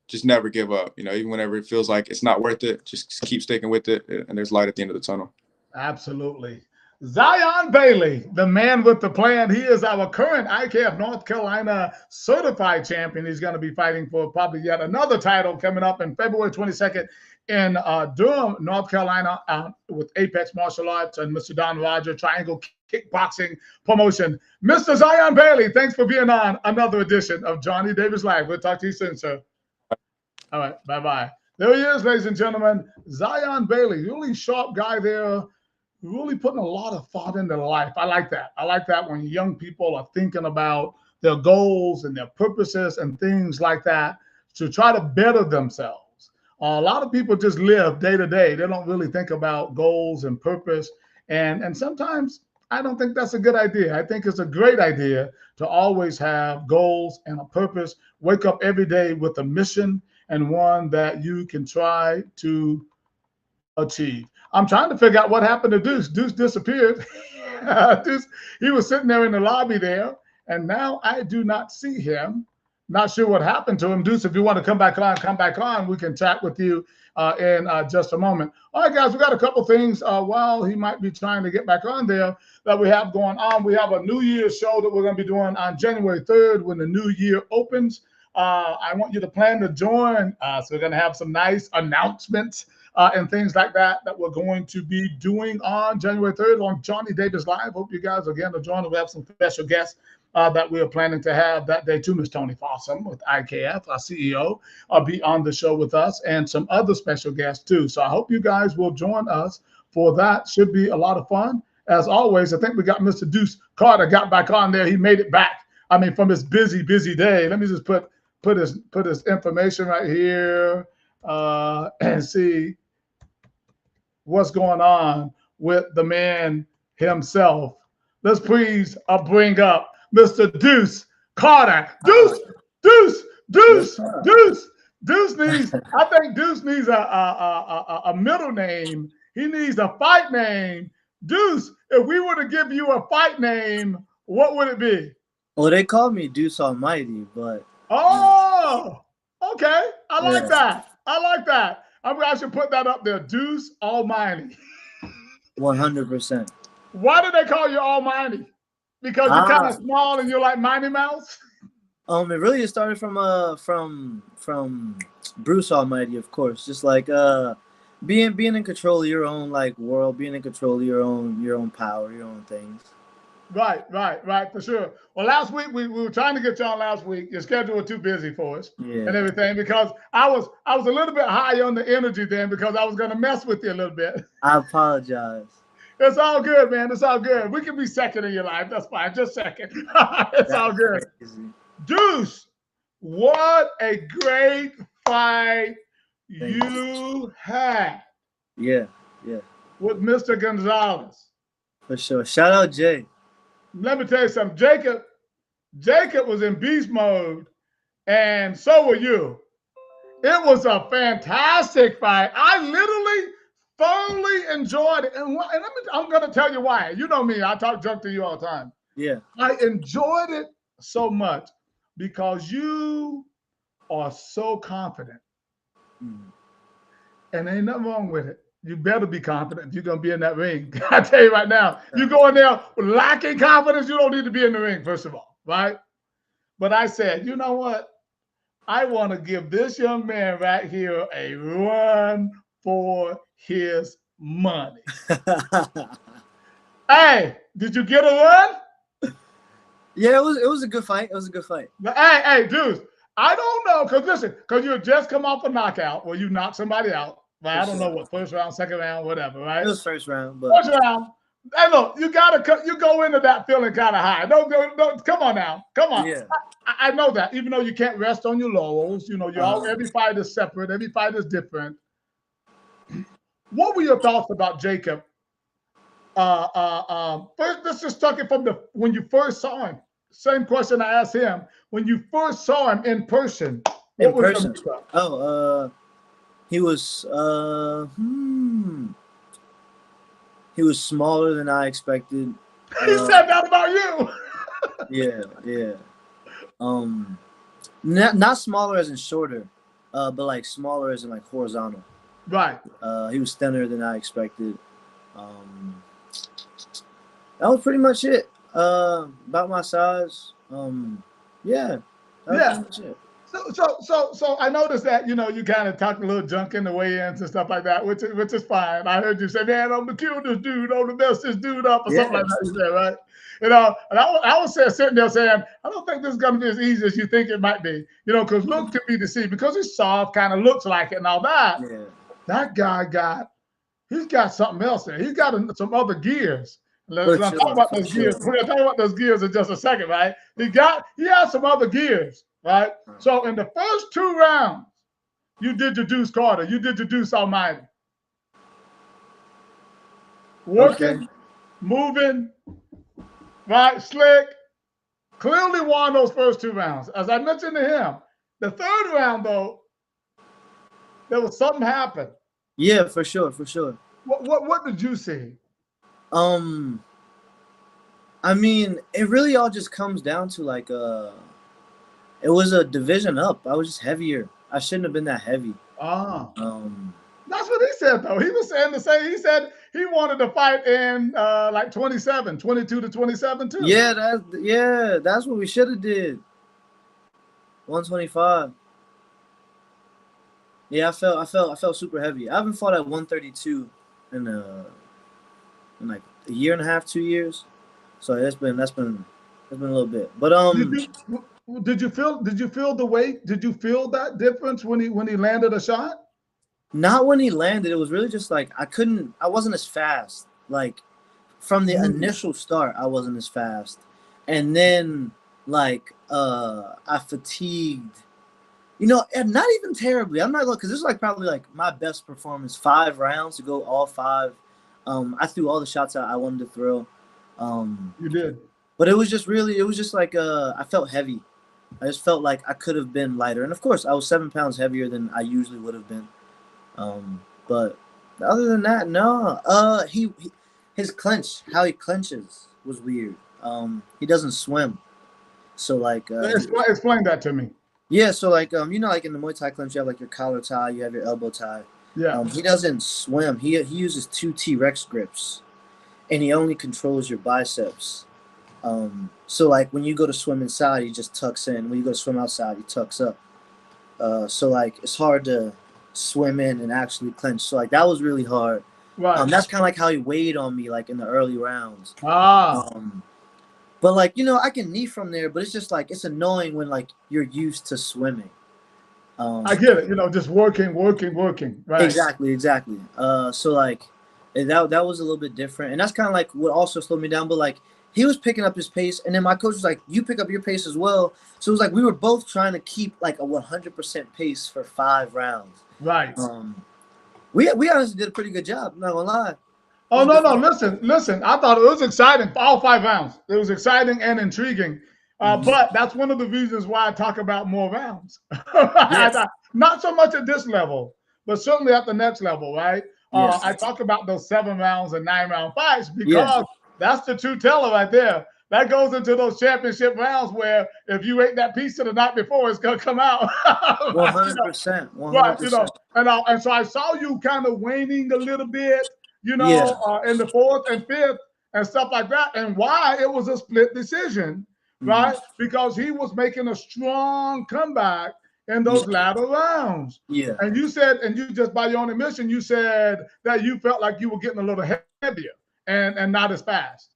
just never give up. Even whenever it feels like it's not worth it, just keep sticking with it. And there's light at the end of the tunnel. Absolutely. Zion Bailey, the man with the plan. He is our current IKF North Carolina certified champion. He's going to be fighting for probably yet another title coming up in February 22nd in Durham, North Carolina, with Apex Martial Arts and Mr. Don Roger, Triangle Kickboxing Promotion. Mr. Zion Bailey, thanks for being on another edition of Johnny Davis Live. We'll talk to you soon, sir. All right, bye-bye. There he is, ladies and gentlemen. Zion Bailey, really sharp guy there, really putting a lot of thought into life. I like that. I like that when young people are thinking about their goals and their purposes and things like that to try to better themselves. A lot of people just live day to day. They don't really think about goals and purpose. And sometimes I don't think that's a good idea. I think it's a great idea to always have goals and a purpose. Wake up every day with a mission and one that you can try to achieve. I'm trying to figure out what happened to Deuce. Deuce disappeared. Deuce, he was sitting there in the lobby there, and now I do not see him. Not sure what happened to him. Deuce, if you want to come back on, come back on. We can chat with you in just a moment. All right, guys, we got a couple things while he might be trying to get back on there that we have going on. We have a New Year's show that we're going to be doing on January 3rd when the new year opens. I want you to plan to join. So we're going to have some nice announcements and things like that we're going to be doing on January 3rd on Johnny Davis Live. Hope you guys again are joining. We have some special guests that we are planning to have that day too. Miss Tony Fossum with IKF, our CEO, be on the show with us, and some other special guests too. So I hope you guys will join us for that. Should be a lot of fun. As always, I think we got Mr. Deuce Carter got back on there. He made it back. I mean, from his busy day. Let me just put his information right here and see what's going on with the man himself. Let's please bring up Mr. Deuce Carter. Deuce needs, I think Deuce needs a middle name. He needs a fight name. Deuce, if we were to give you a fight name, what would it be? Well, they call me Deuce Almighty, but... Oh, okay. I like that. I like that. I should put that up there. Deuce Almighty. 100%. Why do they call you Almighty? Because you're kind of small and you're like Mighty Mouse? It really started from Bruce Almighty, of course. Just like being in control of your own like world, being in control of your own power, your own things. Right, for sure. Well, last week we were trying to get you on last week. Your schedule was too busy for us and everything because I was a little bit high on the energy then because I was going to mess with you a little bit. I apologize. It's all good, man. It's all good. We can be second in your life. That's fine. Just second. It's all good. Crazy. Deuce, what a great fight you had. Yeah. With Mr. Gonzalez. For sure. Shout out Jay. Let me tell you something. Jacob was in beast mode, and so were you. It was a fantastic fight. I literally thoroughly enjoyed it. And I'm going to tell you why. You know me. I talk junk to you all the time. Yeah. I enjoyed it so much because you are so confident. And ain't nothing wrong with it. You better be confident if you're going to be in that ring. I tell you right now, you go in there lacking confidence, you don't need to be in the ring, first of all, right? But I said, you know what? I want to give this young man right here a run for his money. Hey, did you get a run? Yeah, it was a good fight. It was a good fight. Hey, dudes, I don't know, because you just come off a knockout where you knocked somebody out. Right? I don't know what, first round, second round, whatever, right? It was first round. But... First round. Hey, look, you go into that feeling kind of high. Don't come on now. Come on. Yeah. I know that. Even though you can't rest on your laurels, every fight is separate. Every fight is different. What were your thoughts about Jacob? First, let's just talk it from when you first saw him. Same question I asked him. When you first saw him in person, what In was person. your makeup? Oh, he was he was smaller than I expected. He said that about you. Yeah. Not smaller as in shorter, but like smaller as in like horizontal. Right. He was thinner than I expected. That was pretty much it. About my size. Yeah. That was pretty much it. So I noticed that you kind of talked a little junk in the weigh-ins and stuff like that, which is fine. I heard you say, "Man, I'm the cutest dude, I'm the best this dude up," or something like that. You said, right? And I was sitting there saying, I don't think this is going to be as easy as you think it might be. Because look can be deceived because he's soft, kind of looks like it and all that. Yeah. That guy he's got something else there. He's got some other gears. Let's For talk about sure, those for gears. sure. We're gonna talk about those gears in just a second, right? He has some other gears, right? So in the first 2 rounds, you did your Deuce Carter, you did your Deuce Almighty. Working, moving, right, slick. Clearly won those first 2 rounds. As I mentioned to him, the 3rd round, though, there was something happened. Yeah, for sure. What did you see? I mean, it really all just comes down to like it was a division up. I was just heavier. I shouldn't have been that heavy. That's what he said, though. He was saying the same. He said he wanted to fight in like 22 to 27 too. Yeah, that's what we should have did. 125. Yeah, I felt super heavy. I haven't fought at 132 in like a year and a half, 2 years. So that's been a little bit. But did you feel the weight? Did you feel that difference when he landed a shot? Not when he landed. It was really just like I wasn't as fast. Like from the initial start, I wasn't as fast. And then like I fatigued. And not even terribly. I'm not going because this is like probably like my best performance. 5 rounds to go all 5. I threw all the shots I wanted to throw. You did. But it was just like I felt heavy. I just felt like I could have been lighter. And of course, I was 7 pounds heavier than I usually would have been. But other than that, no. His clinch, how he clenches was weird. He doesn't swim. So like explain that to me. Yeah, so like like in the Muay Thai clinch, you have like your collar tie, you have your elbow tie. Yeah. He doesn't swim. He uses 2 T-Rex grips, and he only controls your biceps. So like when you go to swim inside, he just tucks in. When you go to swim outside, he tucks up. So like it's hard to swim in and actually clinch. So like that was really hard. Right. That's kind of like how he weighed on me like in the early rounds. But like I can knee from there, but it's just like it's annoying when like you're used to swimming. I get it. Just working. Right. Exactly. So like that was a little bit different, and that's kind of like what also slowed me down. But like he was picking up his pace, and then my coach was like, "You pick up your pace as well." So it was like we were both trying to keep like a 100% pace for 5 rounds. Right. We honestly did a pretty good job. I'm not gonna lie. Oh no! Listen. I thought it was exciting for all 5 rounds. It was exciting and intriguing. But that's one of the reasons why I talk about more rounds. Yes. Not so much at this level, but certainly at the next level, right? Yes. I talk about those 7 rounds and 9 round fights because that's the true teller right there. That goes into those championship rounds where if you ate that pizza the night before, it's gonna come out. 100%. Right. And so I saw you kind of waning a little bit, in the 4th and 5th and stuff like that, and why it was a split decision. Right? Because he was making a strong comeback in those latter rounds. Yeah. And you just by your own admission, you said that you felt like you were getting a little heavier and not as fast.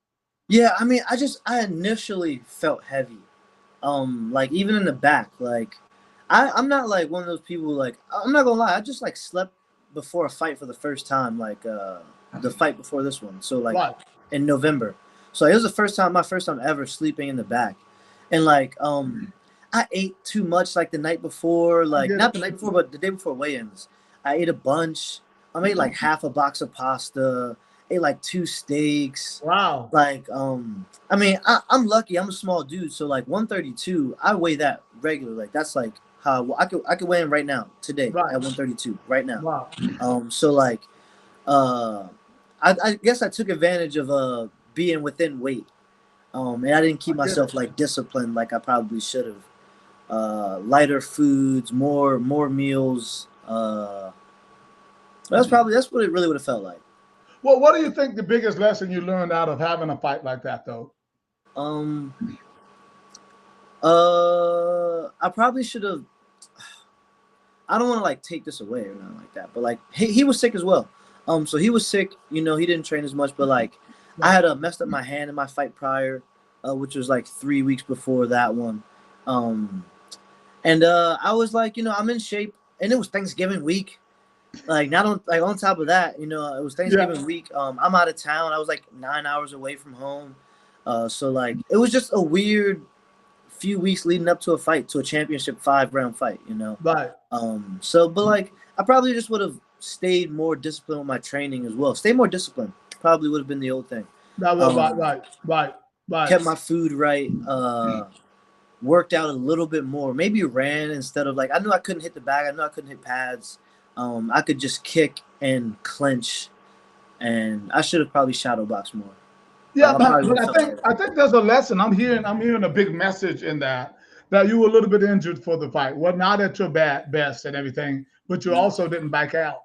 Yeah, I mean, I initially felt heavy. Like even in the back, like I'm not like one of those people like I'm not gonna lie, I just like slept before a fight for the first time, like the fight before this one. So like in November. So it was my first time ever sleeping in the back. And like I ate too much like the night before, like not the night before, but the day before weigh-ins. I ate a bunch. I made like half a box of pasta, ate like 2 steaks. Wow. Like, I mean, I'm lucky. I'm a small dude, so like 132, I weigh that regularly. Like that's like how I could weigh in right now today Right. at 132 right now. Wow. So like, I guess I took advantage of being within weight. And I didn't keep myself like disciplined like I probably should have. Lighter foods, more meals. That's what it really would have felt like. Well, what do you think the biggest lesson you learned out of having a fight like that, though? I probably should have. I don't want to like take this away or nothing like that, but like he was sick as well. So he was sick. You know, he didn't train as much, but like I had messed up my hand in my fight prior, which was like 3 weeks before that one. And I was like, you know, I'm in shape, and it was Thanksgiving week. Like not on like on top of that, you know, it was Thanksgiving week. I'm out of town. I was like 9 hours away from home. So like it was just a weird few weeks leading up to a fight, to a championship 5-round fight, you know. Right. So but like I probably just would have stayed more disciplined with my training as well. Stay more disciplined. Probably would have been the old thing. Right. Kept my food right. Worked out a little bit more. Maybe ran instead of like I knew I couldn't hit the bag. I knew I couldn't hit pads. I could just kick and clinch, and I should have probably shadow boxed more. Yeah, but I think there's a lesson. I'm hearing a big message in that you were a little bit injured for the fight. Well, not at your best and everything, but you also didn't back out.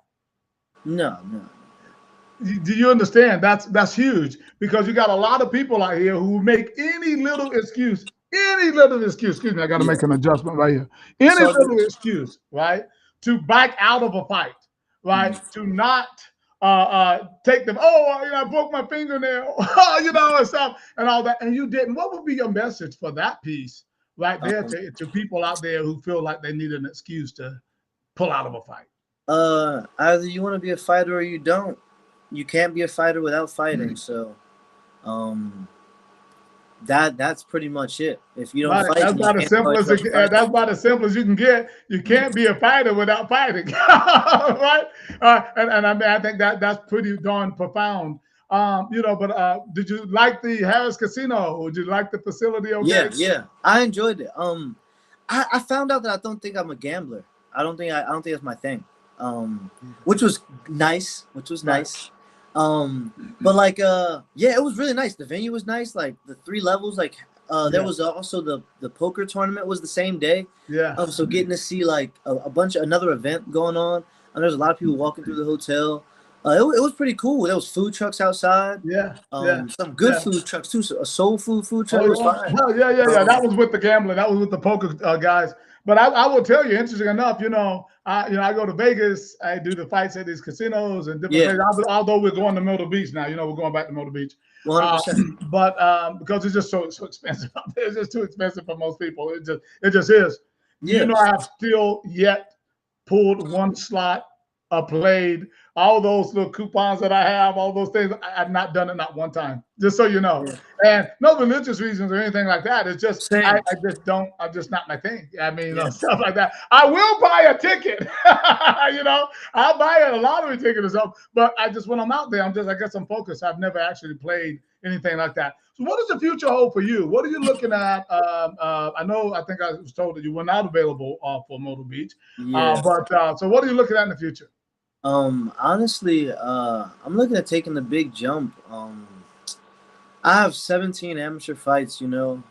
No. Do you understand? That's huge, because you got a lot of people out here who make any little excuse. Excuse me, I got to make an adjustment right here. Any little excuse, right, to back out of a fight, right, to not take them. Oh, you know, I broke my fingernail, you know, and stuff and all that, and you didn't. What would be your message for that piece right there to people out there who feel like they need an excuse to pull out of a fight? Either you want to be a fighter or you don't. You can't be a fighter without fighting. So, that's pretty much it. If you don't fight, that's about as simple as that's about as simple as you can get. You can't be a fighter without fighting, right? And I mean, I think that's pretty darn profound. You know, but did you like the Harris Casino? Would you like the facility? Okay. Yeah, I enjoyed it. I found out that I don't think I'm a gambler. I don't think that's my thing. Which was nice. But like yeah, it was really nice. The venue was nice. Like the 3 levels. Like there was also the poker tournament was the same day. Yeah. So getting to see like a bunch of another event going on. And there's a lot of people walking through the hotel. It was pretty cool. There was food trucks outside. Yeah. Some good food trucks too. So a soul food truck was fine. Yeah. That was with the gambling. That was with the poker guys. But I will tell you, interesting enough, you know, I go to Vegas. I do the fights at these casinos and different places. Although we're going to Myrtle Beach now, you know, we're going back to Myrtle Beach. 100%. But because it's just so expensive. It's just too expensive for most people. It just is. Yes. You know, I have still yet pulled one slot, played all those little coupons that I have, all those things. I've not done it not one time, just so you know. Yeah. And no religious reasons or anything like that. It's just I just don't. I'm just not my thing. I mean, stuff like that. I will buy a ticket. You know, I'll buy a lottery ticket or something. But I just when I'm out there, I guess I'm focused. I've never actually played anything like that. So what does the future hold for you? What are you looking at? I think I was told that you were not available for Myrtle Beach. Yeah. So what are you looking at in the future? Honestly, I'm looking at taking the big jump. I have 17 amateur fights, you know,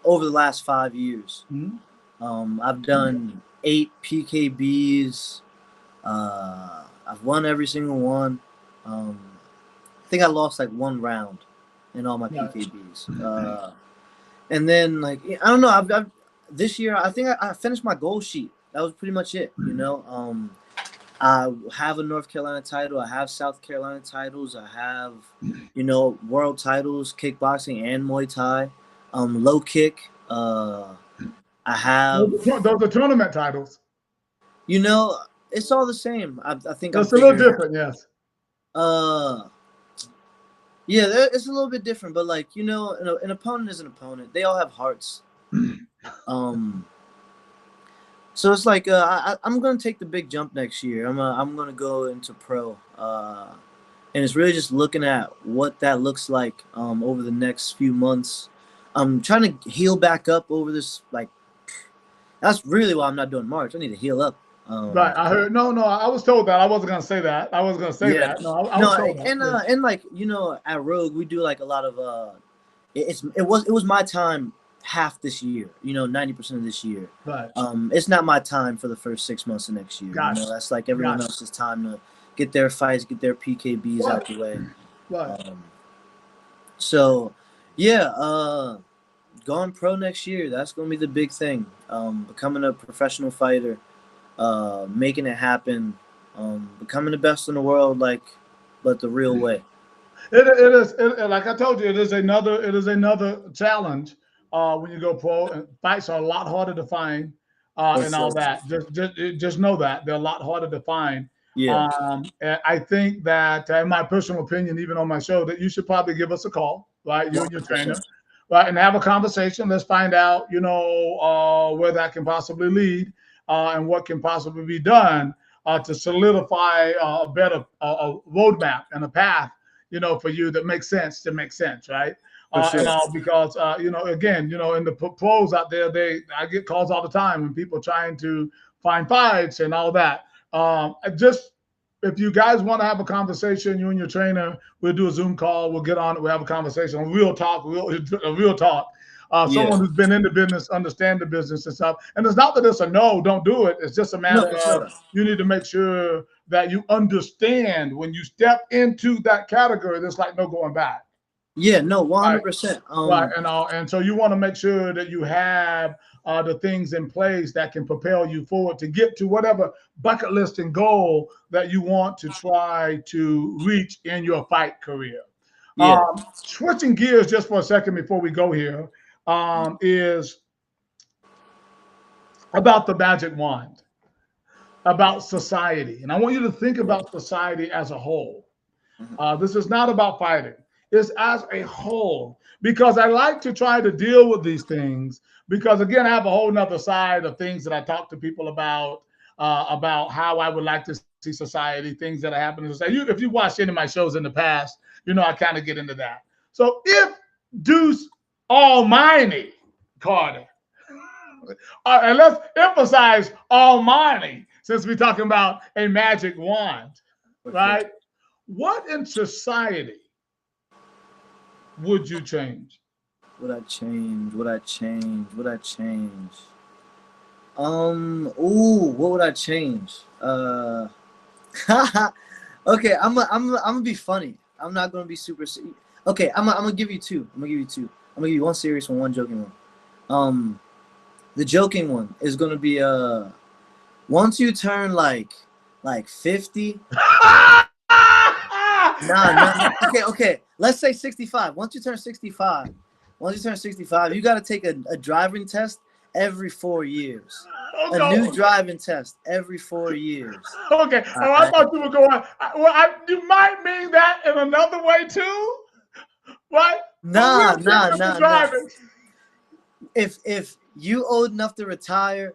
over the last 5 years. Mm-hmm. I've done 8 PKBs. I've won every single one. I think I lost like 1 round in all my PKBs. And then like, I don't know, I've this year, I think I finished my goal sheet. That was pretty much it, you know. I have a North Carolina title. I have South Carolina titles. I have, you know, world titles, kickboxing and Muay Thai. Low kick. I have. Those are tournament titles. You know, it's all the same. I think it's a little different, yes. Yeah, it's a little bit different, but like, you know, an opponent is an opponent. They all have hearts. So it's like I'm gonna take the big jump next year. I'm gonna go into pro, and it's really just looking at what that looks like over the next few months. I'm trying to heal back up over this. Like that's really why I'm not doing March. I need to heal up. Right. I heard. No, I was told that. I wasn't gonna say that. I was gonna say Yeah. that. No, I No, was told that. and like at Rogue we do like a lot of it was my time half this year, 90% of this year. Right. It's not my time for the first 6 months of next year. Gotcha. That's like everyone else's time to get their fights, get their PKBs out the way. Right. So yeah, going pro next year, that's gonna be the big thing. Becoming a professional fighter, making it happen, becoming the best in the world, but the real way. It is like I told you, it is another challenge when you go pro, and fights are a lot harder to find and all that. Just know that they're a lot harder to find. Yeah. And I think that, in my personal opinion, even on my show, that you should probably give us a call, right? You and your trainer, right, and have a conversation. Let's find out, where that can possibly lead and what can possibly be done to solidify a better roadmap and a path, for you that makes sense right? Sure. And all because again, in the pros out there, I get calls all the time when people trying to find fights and all that. Just if you guys want to have a conversation, you and your trainer, we'll do a Zoom call. We'll get on. We'll have a conversation. Real talk. Real talk. Someone who's been in the business, understand the business and stuff. And it's not that it's a no, don't do it. It's just a matter of you need to make sure that you understand when you step into that category, there's like no going back. Yeah, no, 100%. Right, and so you want to make sure that you have the things in place that can propel you forward to get to whatever bucket list and goal that you want to try to reach in your fight career. Yeah. Switching gears just for a second before we go here, is about the magic wand, about society. And I want you to think about society as a whole. This is not about fighting. It's as a whole, because I like to try to deal with these things because, again, I have a whole nother side of things that I talk to people about how I would like to see society, things that are happening in society. If you watched any of my shows in the past, I kind of get into that. So if Deuce Almighty Carter, and let's emphasize Almighty since we're talking about a magic wand, right? What in society would you change? Would I change? What would I change? What would I change? Okay, I'm gonna be funny. I'm not gonna be super. Okay, I'm gonna give you two. I'm gonna give you one serious one, one joking one. The joking one is gonna be once you turn like 50. Nah. Okay. Let's say 65. Once you turn 65, you got to take a driving test every 4 years. New driving test every 4 years. Okay. I thought you were going. You might mean that in another way too, right? Nah. If you old enough to retire,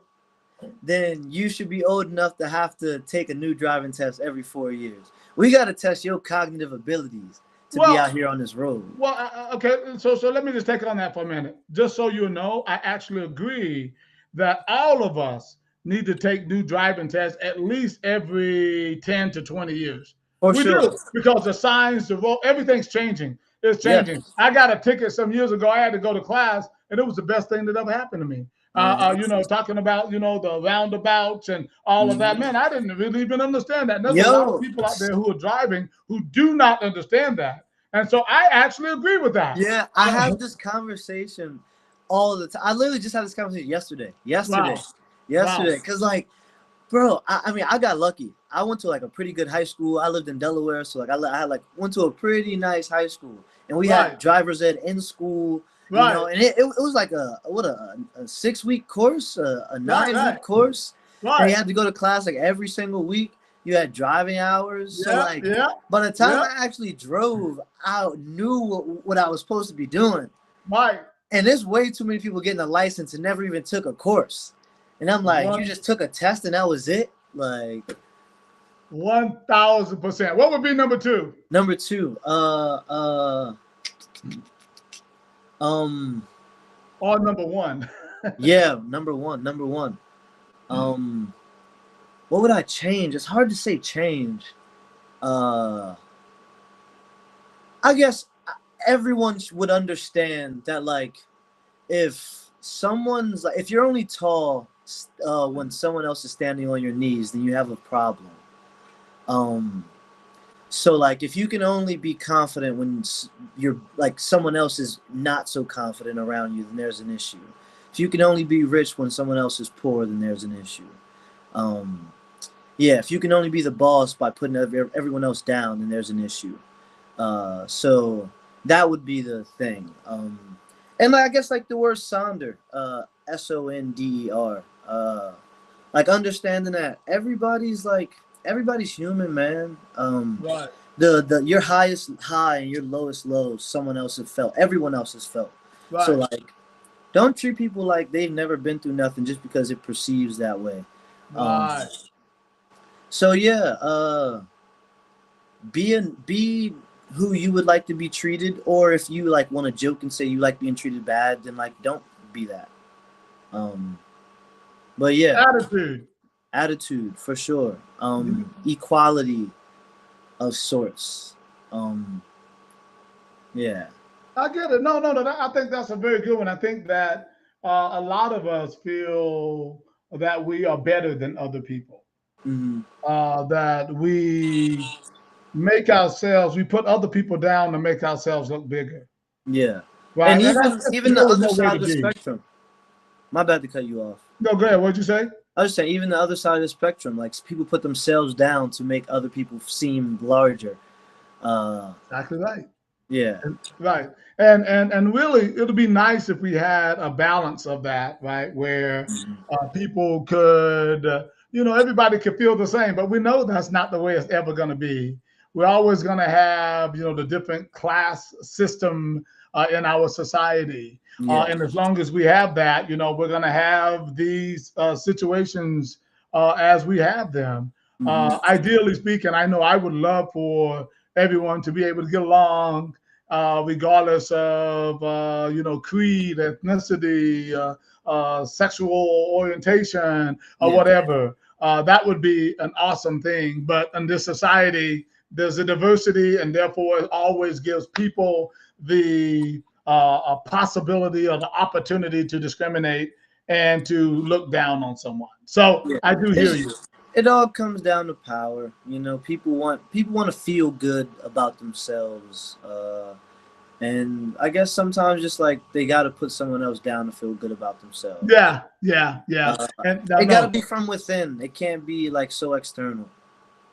then you should be old enough to have to take a new driving test every 4 years. We got to test your cognitive abilities to be out here on this road. Well, okay. So let me just take it on that for a minute. Just so you know, I actually agree that all of us need to take new driving tests at least every 10 to 20 years. We do, because the signs, the road, everything's changing. It's changing. Yeah. I got a ticket some years ago. I had to go to class, and it was the best thing that ever happened to me. Talking about, the roundabouts and all of that. Man, I didn't really even understand that. And there's a lot of people out there who are driving who do not understand that. And so I actually agree with that. Yeah, I have this conversation all the time. I literally just had this conversation yesterday. Wow. Because, bro, I got lucky. I went to, a pretty good high school. I lived in Delaware, so, went to a pretty nice high school. And we had driver's ed in school. Right. And it was like a 6-week course, a 9-week course. Right. And you had to go to class every single week. You had driving hours. By the time I actually drove, I knew what I was supposed to be doing. Right. And there's way too many people getting a license and never even took a course. And I'm like, One- you just took a test and that was it? Like 1,000%. What would be number 2? number 2, Or number 1? yeah, number one. What would I change? It's hard to say change. I guess everyone would understand that, like, if someone's like, if you're only tall when someone else is standing on your knees, then you have a problem. So like, if you can only be confident when you're like someone else is not so confident around you, then there's an issue. If you can only be rich when someone else is poor, then there's an issue. Yeah, if you can only be the boss by putting everyone else down, then there's an issue. So that would be the thing. And I guess like the word Sonder, Sonder, like understanding that everybody's human, man. Right. Your highest high and your lowest low, someone else has felt. Everyone else has felt. Right. So like, don't treat people like they've never been through nothing just because it perceives that way. Right. So yeah, be who you would like to be treated, or if you like want to joke and say you like being treated bad, then like don't be that. But yeah, attitude for sure. Equality of sorts. Yeah. I get it. No. I think that's a very good one. I think that a lot of us feel that we are better than other people. Mm-hmm. That we put other people down to make ourselves look bigger. Yeah. Right. And that's even the really other no way side to of the be. spectrum. My bad to cut you off. No, go ahead. What'd you say? I was saying even the other side of the spectrum, like people put themselves down to make other people seem larger. Exactly right. Yeah. Right. And really, it'll be nice if we had a balance of that, right? Where people could, everybody could feel the same. But we know that's not the way it's ever going to be. We're always going to have, the different class system in our society. Yeah. And as long as we have that, we're going to have these situations as we have them. Ideally speaking, I know I would love for everyone to be able to get along, regardless of creed, ethnicity, sexual orientation, or whatever. That would be an awesome thing. But in this society, there's a diversity, and therefore it always gives people the a possibility or the opportunity to discriminate and to look down on someone. So I do hear you. It all comes down to power. People want to feel good about themselves. And I guess sometimes just like they got to put someone else down to feel good about themselves. Yeah. And it got to be from within. It can't be like so external.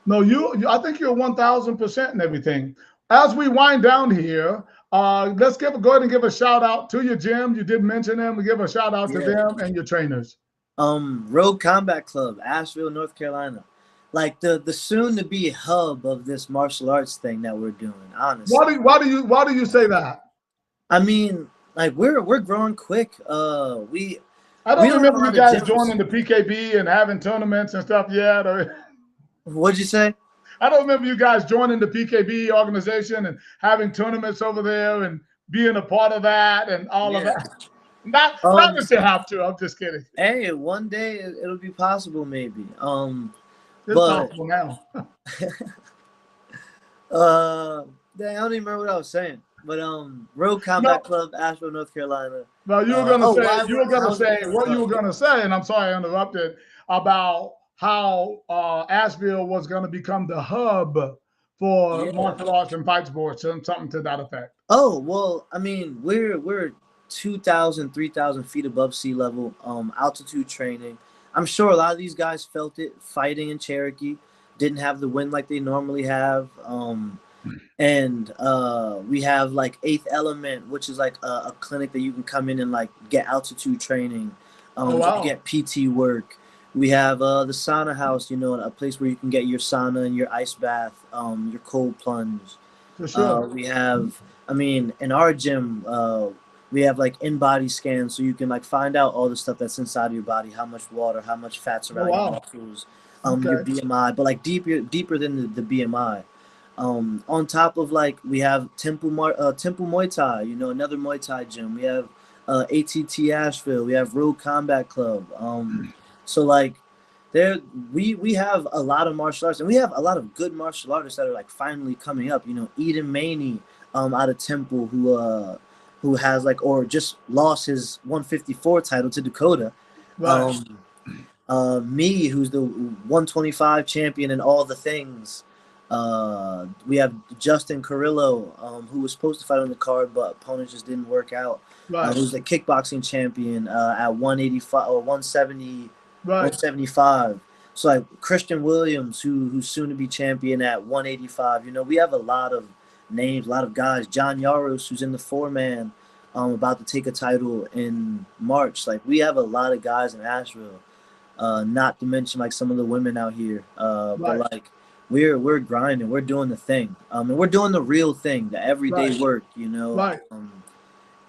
No, I think you're 1,000% in everything. As we wind down here, let's go ahead and give a shout out to your gym. You did mention them. We give a shout out to them and your trainers. Rogue Combat Club, Asheville, North Carolina. Like the soon to be hub of this martial arts thing that we're doing, honestly. Why do you say that? I mean, like we're growing quick. I don't remember you guys joining the PKB and having tournaments and stuff yet. What'd you say? I don't remember you guys joining the PKB organization and having tournaments over there and being a part of that and all of that. Not that you have to. I'm just kidding. Hey, one day it'll be possible, maybe. It's possible now. Dang, I don't even remember what I was saying. But Rogue Combat Club, Asheville, North Carolina. Well, you were gonna say what you were gonna say, and I'm sorry I interrupted, about how Asheville was gonna become the hub for martial arts and fight sports, and something to that effect. Oh, well, I mean, we're 2,000, 3,000 feet above sea level, altitude training. I'm sure a lot of these guys felt it fighting in Cherokee, didn't have the wind like they normally have. And we have like Eighth Element, which is like a clinic that you can come in and like get altitude training, get PT work. We have the sauna house, a place where you can get your sauna and your ice bath, your cold plunge. For sure. We have, in our gym, We have like in-body scans, so you can like find out all the stuff that's inside of your body, how much water, how much fat's around your muscles, your BMI, but like deeper than the BMI. On top of like we have Temple Muay Thai, you know, another Muay Thai gym. We have ATT Asheville. We have Road Combat Club. So like we have a lot of martial arts, and we have a lot of good martial artists that are like finally coming up. You know, Eden Maney out of Temple, who has like or just lost his 154 title to Dakota. Right. Me, who's the 125 champion and all the things. We have Justin Carrillo, who was supposed to fight on the card, but opponent just didn't work out. Right. Who's the kickboxing champion at 185 or 170, right. 175. So like Christian Williams, who's soon to be champion at 185. You know, we have a lot of names, a lot of guys. John Yaros, who's in the 4-man, about to take a title in March. Like we have a lot of guys in Asheville. Not to mention like some of the women out here. But like we're grinding, we're doing the thing. And we're doing the real thing, the everyday work, you know. Right.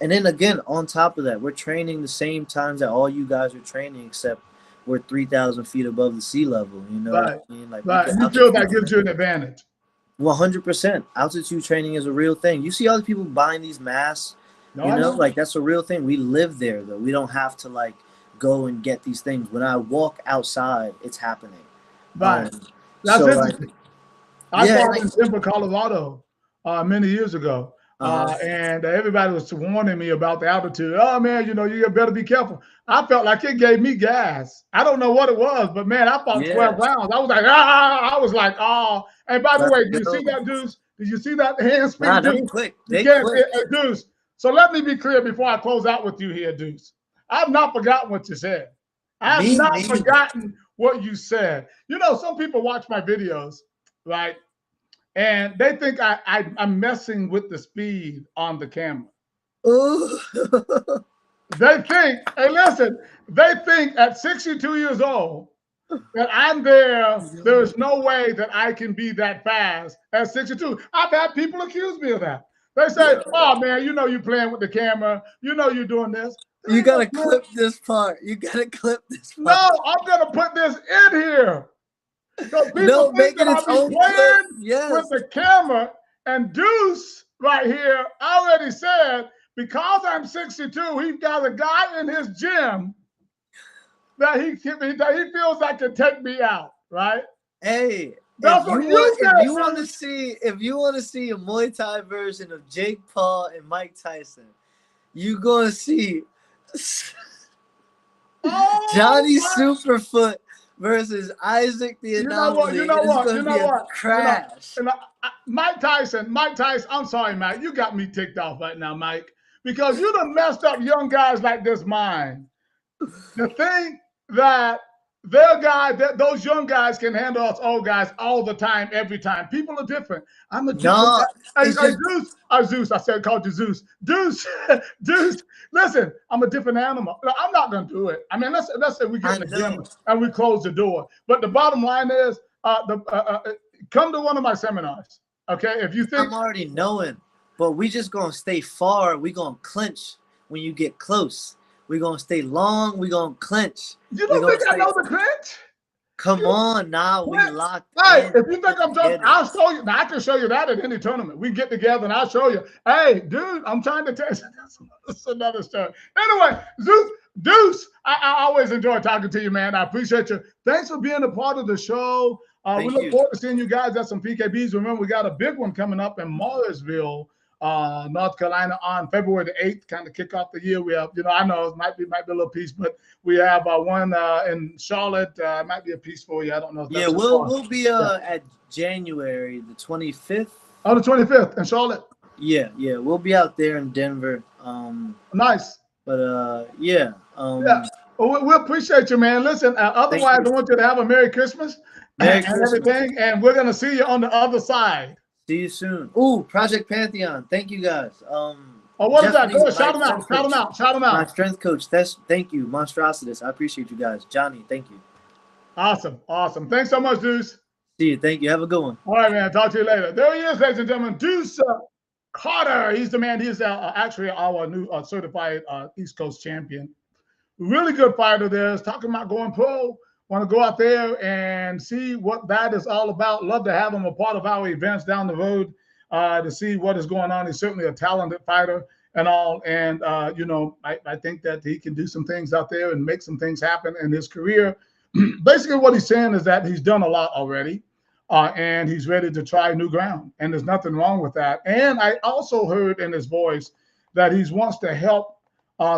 And then again, on top of that, we're training the same times that all you guys are training, except we're 3,000 feet above the sea level, you know. Right. I mean? Like, You feel that gives you an advantage. 100%. Altitude training is a real thing. You see all the people buying these masks, you know, like that's a real thing. We live there though. We don't have to like go and get these things. When I walk outside, it's happening. Right. That's so, interesting. I fought in Denver, Colorado many years ago. And everybody was warning me about the altitude. Oh man, you know, you better be careful. I felt like it gave me gas. I don't know what it was, but man, I fought 12 rounds. I was like, I was like, oh. And by the way, did you see that, Deuce? Did you see that hand spin? Nah, they click. Deuce. So let me be clear before I close out with you here, Deuce. I've not forgotten what you said. I have not forgotten what you said. You know, some people watch my videos, right? And they think I'm messing with the speed on the camera. Ooh. They think, hey, listen, they think at 62 years old that I'm there. There's no way that I can be that fast at 62. I've had people accuse me of that. They say, oh, man, you know you're playing with the camera. You know you're doing this. You got to clip this part. You got to clip this part. No, I'm going to put this in here. So people think that I'll be playing with the camera. And Deuce right here already said, because I'm 62, he's got a guy in his gym that he feels like can take me out, right? Hey, if you want to see a Muay Thai version of Jake Paul and Mike Tyson, you're gonna see Johnny Superfoot versus Isaac the Anomaly. You know what? Crash. Mike Tyson, I'm sorry, Mike. You got me ticked off right now, Mike, because you done messed up young guys like this mind. The thing that those young guys can handle us old guys all the time, every time. People are different. I'm a different Zeus. Zeus. I said called you Zeus. Deuce. Listen, I'm a different animal. I'm not gonna do it. I mean, let's say we get in the gym and we close the door. But the bottom line is, come to one of my seminars. Okay, if you think I'm already knowing, but we just gonna stay far. We gonna clinch when you get close. We're going to stay long. We're going to clinch. You don't think I know the clinch? Come on now. We locked in. If you think I'm joking, I'll show you. Now, I can show you that at any tournament. We get together and I'll show you. Hey, dude, I'm trying to tell you. That's another story. Anyway, Deuce, I always enjoy talking to you, man. I appreciate you. Thanks for being a part of the show. We look forward to seeing you guys at some PKBs. Remember, we got a big one coming up in Morrisville, North Carolina on February the 8th, kind of kick off the year. We have, I know it might be a little piece, but we have one in Charlotte. Might be a piece for you. I don't know. If that's we'll be at January the 25th. Oh, the 25th in Charlotte. Yeah, we'll be out there in Denver. Nice. But Well, we appreciate you, man. Listen, otherwise, I want you to have a Merry Christmas and everything, and we're gonna see you on the other side. See you soon. Ooh, Project Pantheon. Thank you guys. What is that? Go ahead, shout them out. My strength coach. Thank you, Monstrositus. I appreciate you guys. Johnny, thank you. Awesome. Thanks so much, Deuce. See you. Thank you. Have a good one. All right, man. Talk to you later. There he is, ladies and gentlemen. Deuce Carter. He's the man. He's actually our new certified East Coast champion. Really good fighter there. Is talking about going pro. Want to go out there and see what that is all about. Love to have him a part of our events down the road to see what is going on. He's certainly a talented fighter and all. And, you know, I think that he can do some things out there and make some things happen in his career. Basically, what he's saying is that he's done a lot already. And he's ready to try new ground. And there's nothing wrong with that. And I also heard in his voice that he wants to help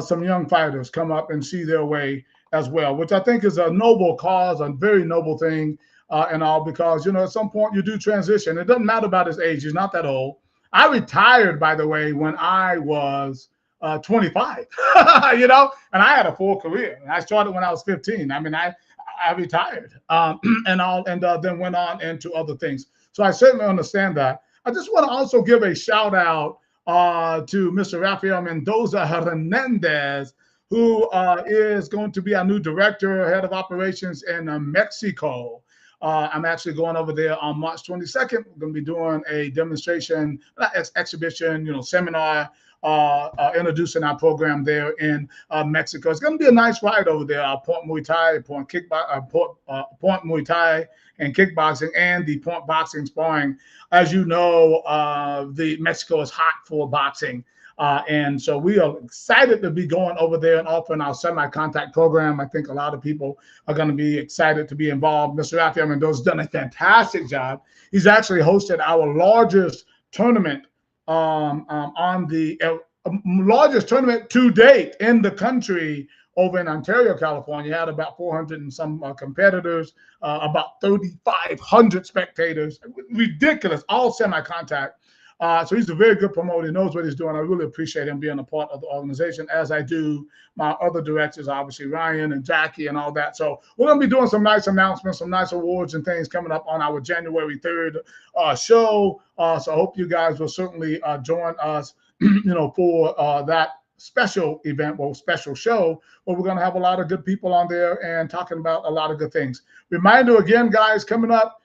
some young fighters come up and see their way as well, which I think is a noble cause, a very noble thing and all, because, you know, at some point you do transition. It doesn't matter about his age. He's not that old. I retired, by the way, when I was 25, you know, and I had a full career. I started when I was 15. I mean, I retired and all, and then went on into other things. So I certainly understand that. I just want to also give a shout out to Mr. Rafael Mendoza Hernandez, who is going to be our new director, head of operations in Mexico. I'm actually going over there on March 22nd. We're going to be doing a demonstration, exhibition, you know, seminar, introducing our program there in Mexico. It's going to be a nice ride over there. Point Muay Thai, Point Muay Thai and kickboxing, and the point boxing sparring. As you know, Mexico is hot for boxing. And so we are excited to be going over there and offering our semi-contact program. I think a lot of people are going to be excited to be involved. Mr. Rafael Mendoza has done a fantastic job. He's actually hosted our largest tournament on the largest tournament to date in the country over in Ontario, California. Had about 400 and some competitors, about 3,500 spectators. Ridiculous, all semi-contact. So he's a very good promoter. He knows what he's doing. I really appreciate him being a part of the organization, as I do my other directors, obviously Ryan and Jackie and all that. So we're going to be doing some nice announcements, some nice awards and things coming up on our January 3rd show. So I hope you guys will certainly join us, you know, for that special event or special show where we're going to have a lot of good people on there and talking about a lot of good things. Reminder again, guys, coming up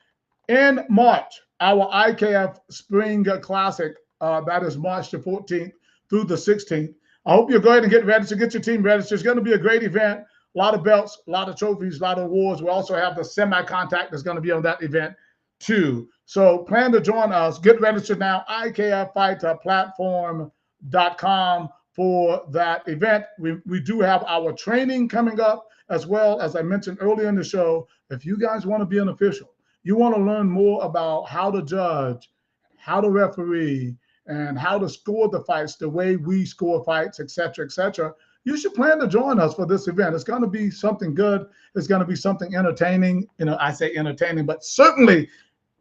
in March, our IKF Spring Classic, that is March the 14th through the 16th. I hope you're going to get registered, get your team registered. It's going to be a great event. A lot of belts, a lot of trophies, a lot of awards. We also have the semi-contact that's going to be on that event too. So plan to join us. Get registered now, ikffightplatform.com for that event. We do have our training coming up as well. As I mentioned earlier in the show, if you guys want to be an official, you want to learn more about how to judge, how to referee, and how to score the fights the way we score fights, et cetera, you should plan to join us for this event. It's going to be something good. It's going to be something entertaining. You know, I say entertaining, but certainly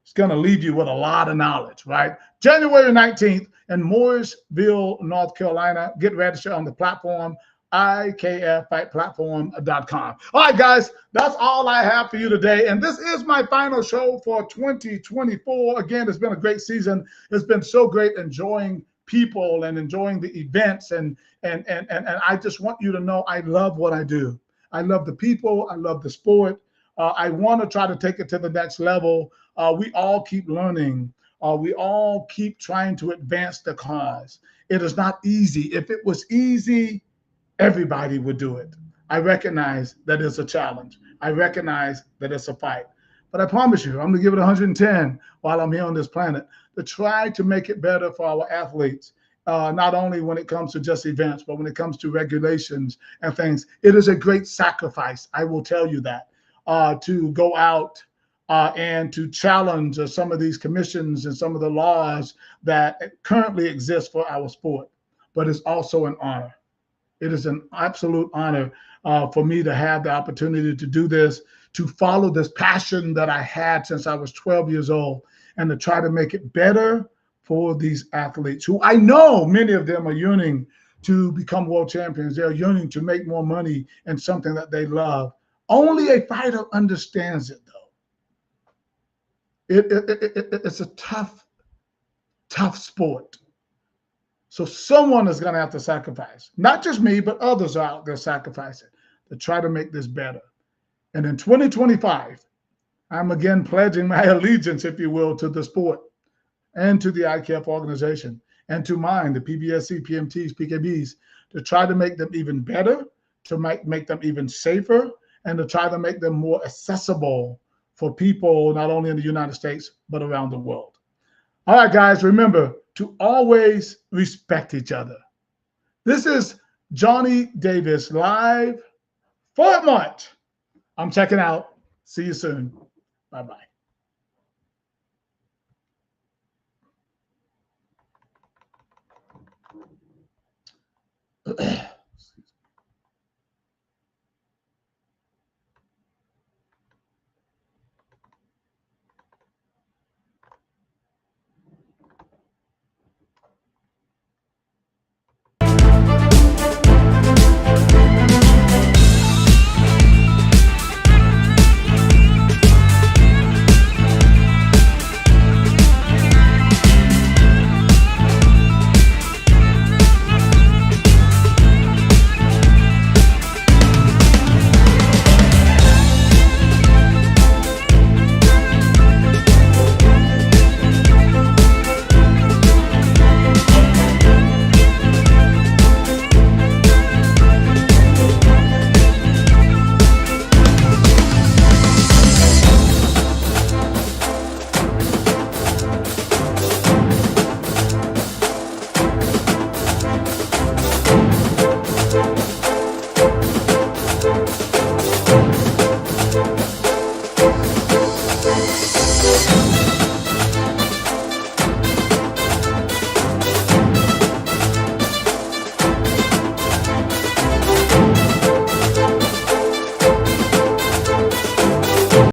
it's going to leave you with a lot of knowledge, right? January 19th in Mooresville, North Carolina. Get registered on the platform, ikffightplatform.com. All right, guys, that's all I have for you today. And this is my final show for 2024. Again, it's been a great season. It's been so great enjoying people and enjoying the events. And I just want you to know I love what I do. I love the people. I love the sport. I want to try to take it to the next level. We all keep learning. We all keep trying to advance the cause. It is not easy. If it was easy, everybody would do it. I recognize that it's a challenge. I recognize that it's a fight. But I promise you, I'm going to give it 110 while I'm here on this planet to try to make it better for our athletes, not only when it comes to just events, but when it comes to regulations and things. It is a great sacrifice, I will tell you that, to go out and to challenge some of these commissions and some of the laws that currently exist for our sport. But it's also an honor. It is an absolute honor for me to have the opportunity to do this, to follow this passion that I had since I was 12 years old, and to try to make it better for these athletes who I know many of them are yearning to become world champions. They're yearning to make more money in something that they love. Only a fighter understands it, though. It's a tough sport. So someone is going to have to sacrifice, not just me, but others are out there sacrificing to try to make this better. And in 2025, I'm again pledging my allegiance, if you will, to the sport and to the IKF organization. and to mine, the PBSC, PMTs, PKBs, to try to make them even better, to make them even safer, and to try to make them more accessible for people not only in the United States, but around the world. All right, guys, remember to always respect each other. This is Johnny Davis live, Fort Mart. I'm checking out. See you soon. Bye-bye.